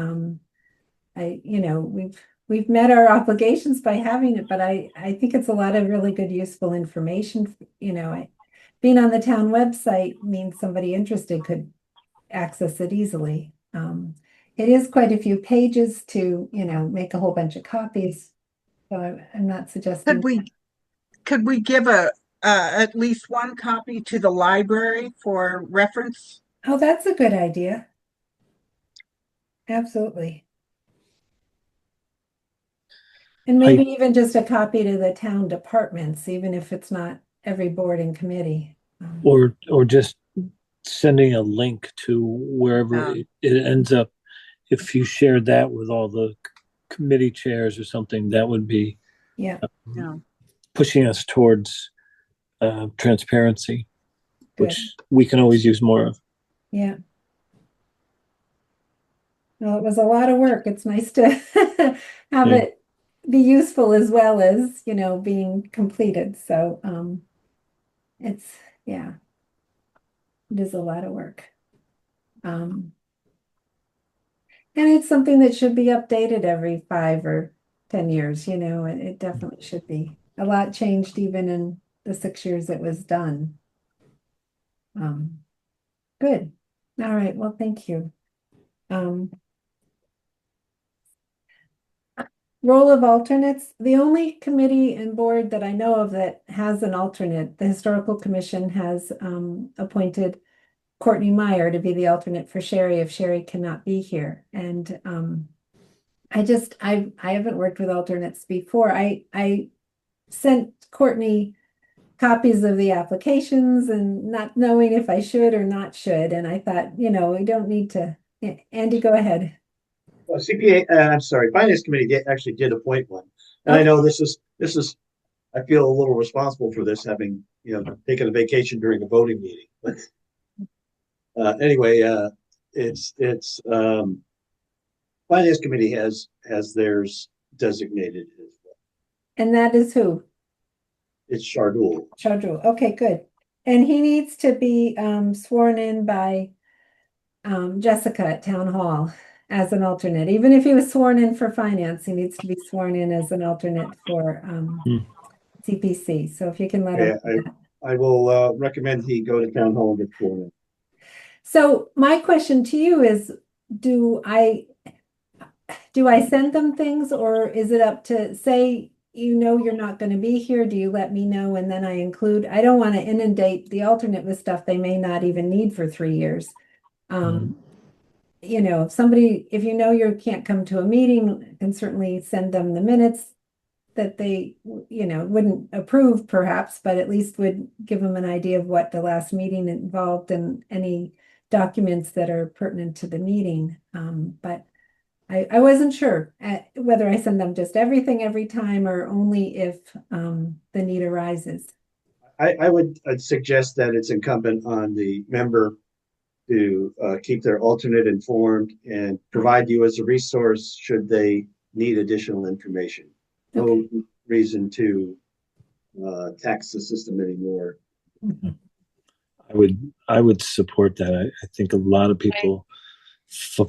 We've met our obligations by having it, but I think it's a lot of really good, useful information. Being on the town website means somebody interested could access it easily. It is quite a few pages to, make a whole bunch of copies. So I'm not suggesting. Could we give at least one copy to the library for reference? Oh, that's a good idea. Absolutely. And maybe even just a copy to the town departments, even if it's not every board and committee. Or just sending a link to wherever it ends up. If you shared that with all the committee chairs or something, that would be pushing us towards transparency, which we can always use more of. Yeah. Well, it was a lot of work. It's nice to have it be useful as well as, being completed. So it is a lot of work. And it's something that should be updated every 5 or 10 years, it definitely should be. A lot changed even in the 6 years it was done. Good. All right. Well, thank you. Role of alternates. The only committee and board that I know of that has an alternate, the Historical Commission has appointed Courtney Meyer to be the alternate for Sherry if Sherry cannot be here. And I haven't worked with alternates before. I sent Courtney copies of the applications and not knowing if I should or not should. And I thought, we don't need to. Andy, go ahead. Well, Finance Committee actually did appoint one. And I know this is, I feel a little responsible for this, having, taken a vacation during a voting meeting. But anyway, it's Finance Committee has theirs designated as well. And that is who? It's Shardul. Shardul. Okay, good. And he needs to be sworn in by Jessica at Town Hall as an alternate. Even if he was sworn in for finance, he needs to be sworn in as an alternate for CPC. So if you can let him. I will recommend he go to Town Hall and get sworn in. So my question to you is, do I send them things, or is it up to, say, you're not going to be here, do you let me know and then I include? I don't want to inundate the alternate with stuff they may not even need for 3 years. If you can't come to a meeting, can certainly send them the minutes that they, wouldn't approve perhaps, but at least would give them an idea of what the last meeting involved and any documents that are pertinent to the meeting. But I wasn't sure whether I send them just everything every time or only if the need arises. I'd suggest that it's incumbent on the member to keep their alternate informed and provide you as a resource should they need additional information. No reason to tax the system anymore. I would support that. I think a lot of people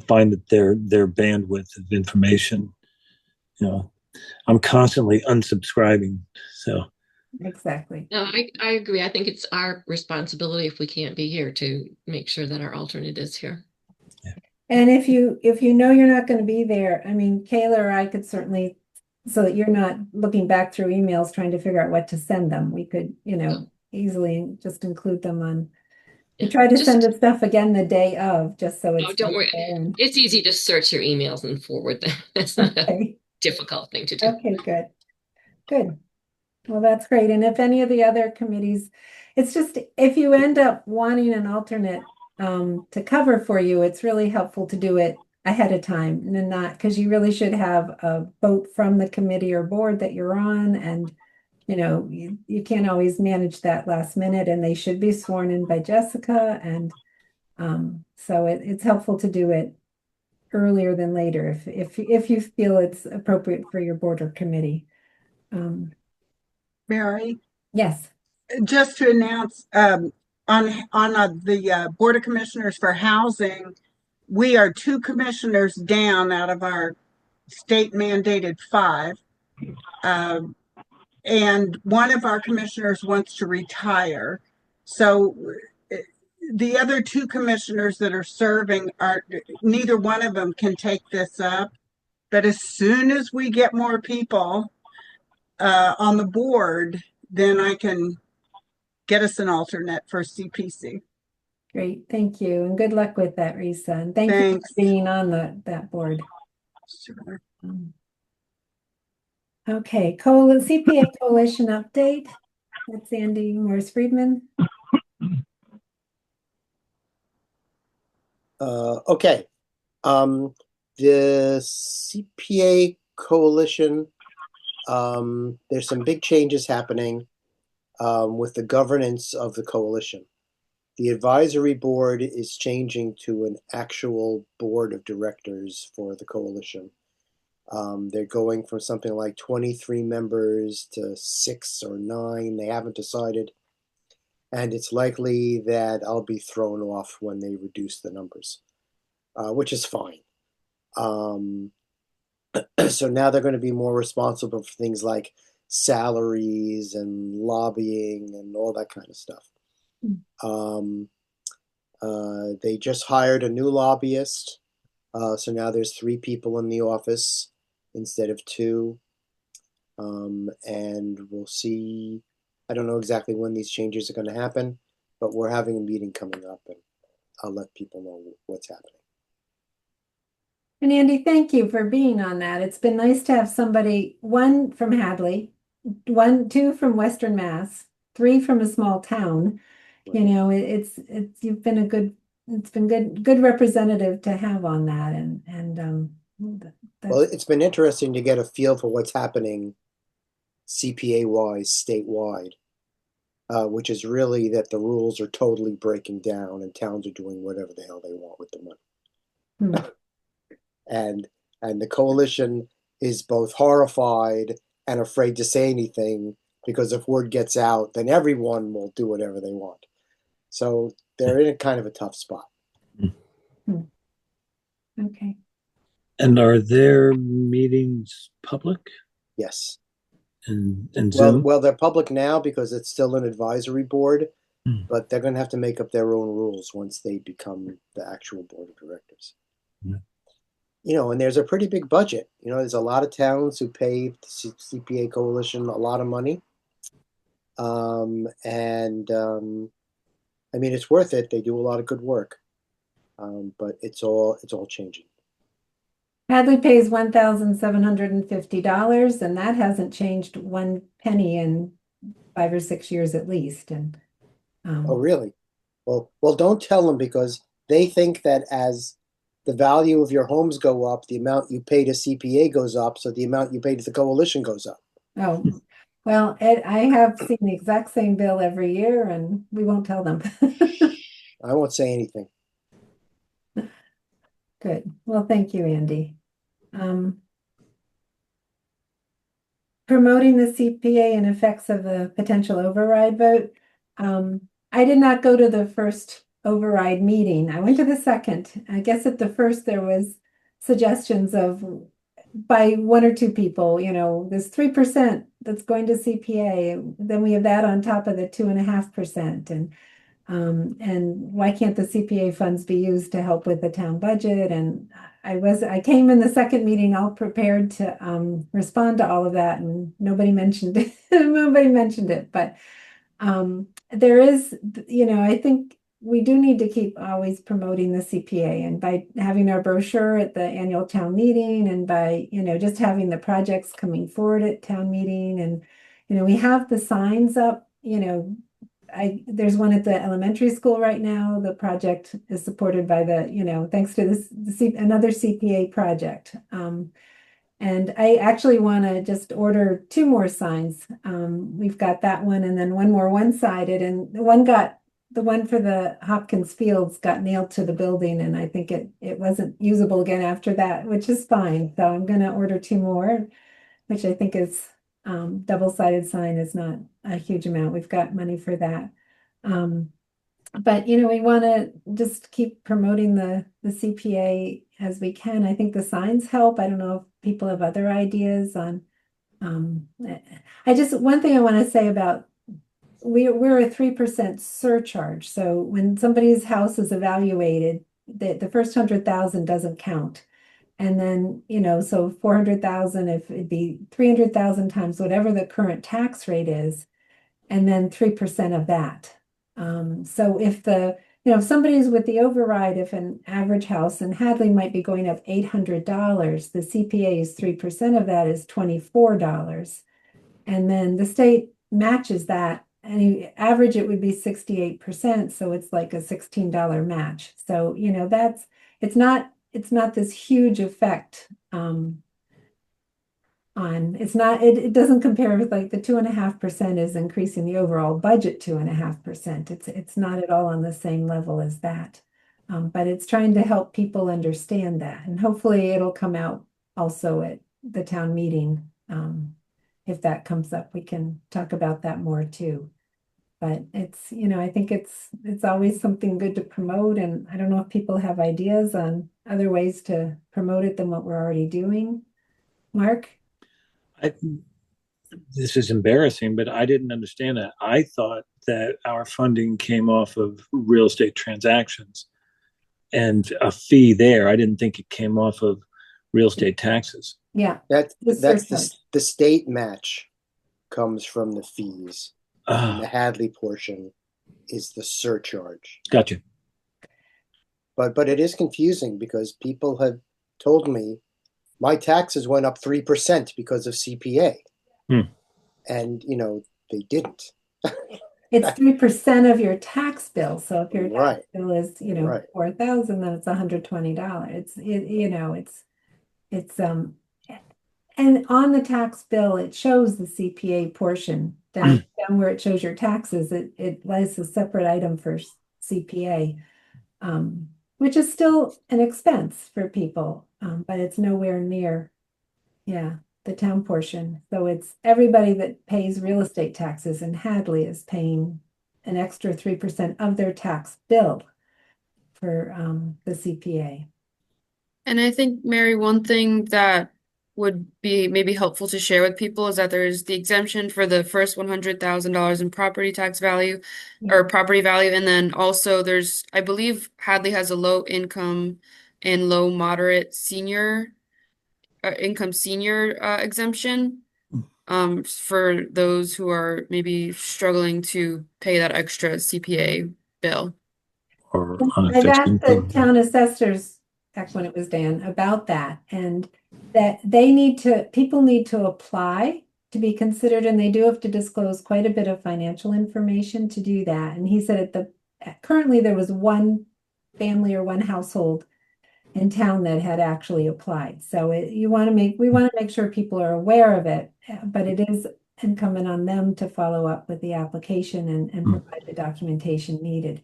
find that their bandwidth of information, I'm constantly unsubscribing. So exactly. No, I agree. I think it's our responsibility if we can't be here to make sure that our alternate is here. And if you know you're not going to be there, I mean, Kayla or I could certainly, so that you're not looking back through emails trying to figure out what to send them, we could, easily just include them on. We try to send the stuff again the day of, just so it's. Don't worry. It's easy to search your emails and forward them. It's not a difficult thing to do. Okay, good. Good. Well, that's great. And if any of the other committees, it's just if you end up wanting an alternate to cover for you, it's really helpful to do it ahead of time and then not because you really should have a vote from the committee or board that you're on. And you can't always manage that last minute, and they should be sworn in by Jessica. And so it's helpful to do it earlier than later if you feel it's appropriate for your board or committee. Mary, Yes. just to announce, on the Board of Commissioners for Housing, we are 2 commissioners down out of our state mandated 5. And one of our commissioners wants to retire. So the other 2 commissioners that are serving neither one of them can take this up. But as soon as we get more people on the board, then I can get us an alternate for CPC. Great, thank you, and good luck with that, Risa. And thank you for being on that board. Sure. Okay, CPA Coalition update. That's Andy Morris-Friedman. Okay. The CPA Coalition, there's some big changes happening with the governance of the coalition. The advisory board is changing to an actual board of directors for the coalition. They're going from something like 23 members to 6 or 9. They haven't decided. And it's likely that I'll be thrown off when they reduce the numbers, which is fine. So now they're going to be more responsible for things like salaries and lobbying and all that kind of stuff. They just hired a new lobbyist. So now there's 3 people in the office instead of 2. And we'll see. I don't know exactly when these changes are going to happen, but we're having a meeting coming up and I'll let people know what's happening. And Andy, thank you for being on that. It's been nice to have somebody, 1 from Hadley, 2 from Western Mass, 3 from a small town. It's you've been it's been good representative to have on that. Well, it's been interesting to get a feel for what's happening CPA-wise, statewide, which is really that the rules are totally breaking down and towns are doing whatever the hell they want with the money. And the coalition is both horrified and afraid to say anything because if word gets out, then everyone will do whatever they want. So they're in a kind of a tough spot. Okay. And are their meetings public? Yes. And Zoom? Well, they're public now because it's still an advisory board, but they're going to have to make up their own rules once they become the actual board of directors. And there's a pretty big budget. There's a lot of towns who pay the CPA Coalition a lot of money. I mean, it's worth it. They do a lot of good work. But it's all changing. Hadley pays $1,750, and that hasn't changed 1 penny in 5 or 6 years at least. And oh, really? Well, don't tell them because they think that as the value of your homes go up, the amount you pay to CPA goes up, so the amount you pay to the coalition goes up. Oh, well, Ed, I have seen the exact same bill every year, and we won't tell them. I won't say anything. Good. Well, thank you, Andy. Promoting the CPA and effects of the potential override vote. I did not go to the first override meeting. I went to the second. I guess at the first there was suggestions of by 1 or 2 people, this 3% that's going to CPA. Then we have that on top of the 2.5%. And why can't the CPA funds be used to help with the town budget? And I came in the second meeting all prepared to respond to all of that, and nobody mentioned it. Nobody mentioned it, but there is, I think we do need to keep always promoting the CPA, and by having our brochure at the annual town meeting, and by, just having the projects coming forward at town meeting. And, we have the signs up, there's one at the elementary school right now. The project is supported by thanks to another CPA project. And I actually want to just order 2 more signs. We've got that one, and then one more one-sided, and the one for the Hopkins Fields got nailed to the building, and I think it wasn't usable again after that, which is fine. So I'm going to order 2 more, which I think is double-sided sign is not a huge amount. We've got money for that. But we want to just keep promoting the CPA as we can. I think the signs help. I don't know if people have other ideas on. One thing I want to say about we're a 3% surcharge. So when somebody's house is evaluated, the first 100,000 doesn't count. And then, so 400,000, if it'd be 300,000 times whatever the current tax rate is, and then 3% of that. So if somebody's with the override, if an average house in Hadley might be going up $800, the CPA is 3% of that is $24. And then the state matches that, and average it would be 68%. So it's like a $16 match. So, it's not this huge effect it doesn't compare with like the 2.5% is increasing the overall budget 2.5%. It's not at all on the same level as that. But it's trying to help people understand that, and hopefully it'll come out also at the town meeting. If that comes up, we can talk about that more too. But it's, I think it's always something good to promote, and I don't know if people have ideas on other ways to promote it than what we're already doing. Mark? This is embarrassing, but I didn't understand that. I thought that our funding came off of real estate transactions and a fee there. I didn't think it came off of real estate taxes. Yeah. That's the state match comes from the fees. And the Hadley portion is the surcharge. Gotcha. But it is confusing because people have told me my taxes went up 3% because of CPA. And, they didn't. It's 3% of your tax bill. So if your Right. tax bill is, Right. 4,000, then it's $120. And on the tax bill, it shows the CPA portion down where it shows your taxes. It lies a separate item for CPA, which is still an expense for people, but it's nowhere near, the town portion. So it's everybody that pays real estate taxes in Hadley is paying an extra 3% of their tax bill for the CPA. And I think, Mary, one thing that would be maybe helpful to share with people is that there's the exemption for the first $100,000 in property tax value or property value. And then also I believe Hadley has a low income and low moderate senior exemption for those who are maybe struggling to pay that extra CPA bill. Or I've asked the town assessors back when it was Dan about that, and that people need to apply to be considered, and they do have to disclose quite a bit of financial information to do that. And he said currently there was one family or one household in town that had actually applied. So we want to make sure people are aware of it, but it is incumbent on them to follow up with the application and provide the documentation needed.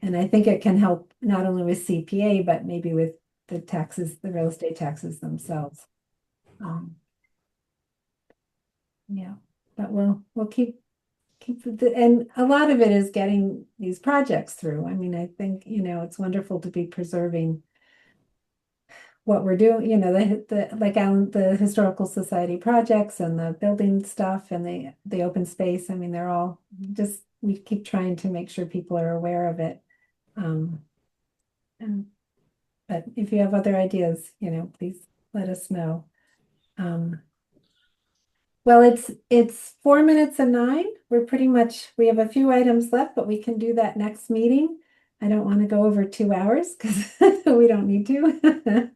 And I think it can help not only with CPA, but maybe with the taxes, the real estate taxes themselves. But we'll keep and a lot of it is getting these projects through. I mean, I think, it's wonderful to be preserving what we're doing, you know, like Alan, the historical society projects and the building stuff and the open space. I mean, they're all just, we keep trying to make sure people are aware of it. But if you have other ideas, you know, please let us know. Well, it's 4:09. We're pretty much, we have a few items left, but we can do that next meeting. I don't want to go over 2 hours because we don't need to.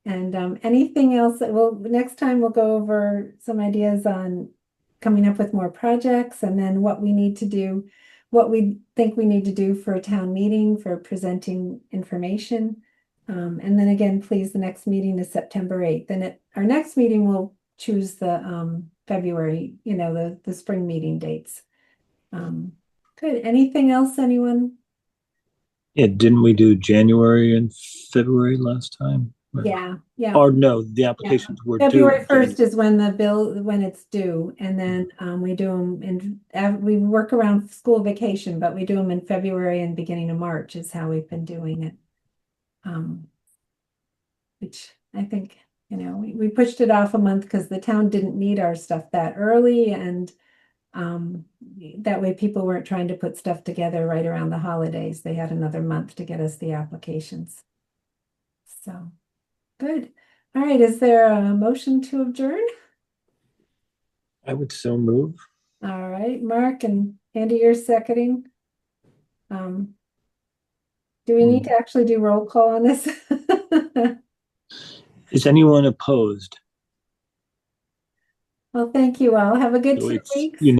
And anything else that next time we'll go over some ideas on coming up with more projects and then what we need to do, what we think we need to do for a town meeting for presenting information. And then again, please, the next meeting is September 8th. And at our next meeting, we'll choose the February, you know, the spring meeting dates. Good. Anything else, anyone? Yeah, didn't we do January and February last time? Yeah. Or no, the applications were due. February 1st is when when it's due, and then we do them we work around school vacation, but we do them in February and beginning of March is how we've been doing it. Which I think, you know, we pushed it off a month because the town didn't need our stuff that early, and that way people weren't trying to put stuff together right around the holidays. They had another month to get us the applications. So, good. All right, is there a motion to adjourn? I would so move. All right, Mark and Andy, you're seconding. Do we need to actually do roll call on this? Is anyone opposed? Well, thank you all. Have a good So 2 it's weeks. unanimous.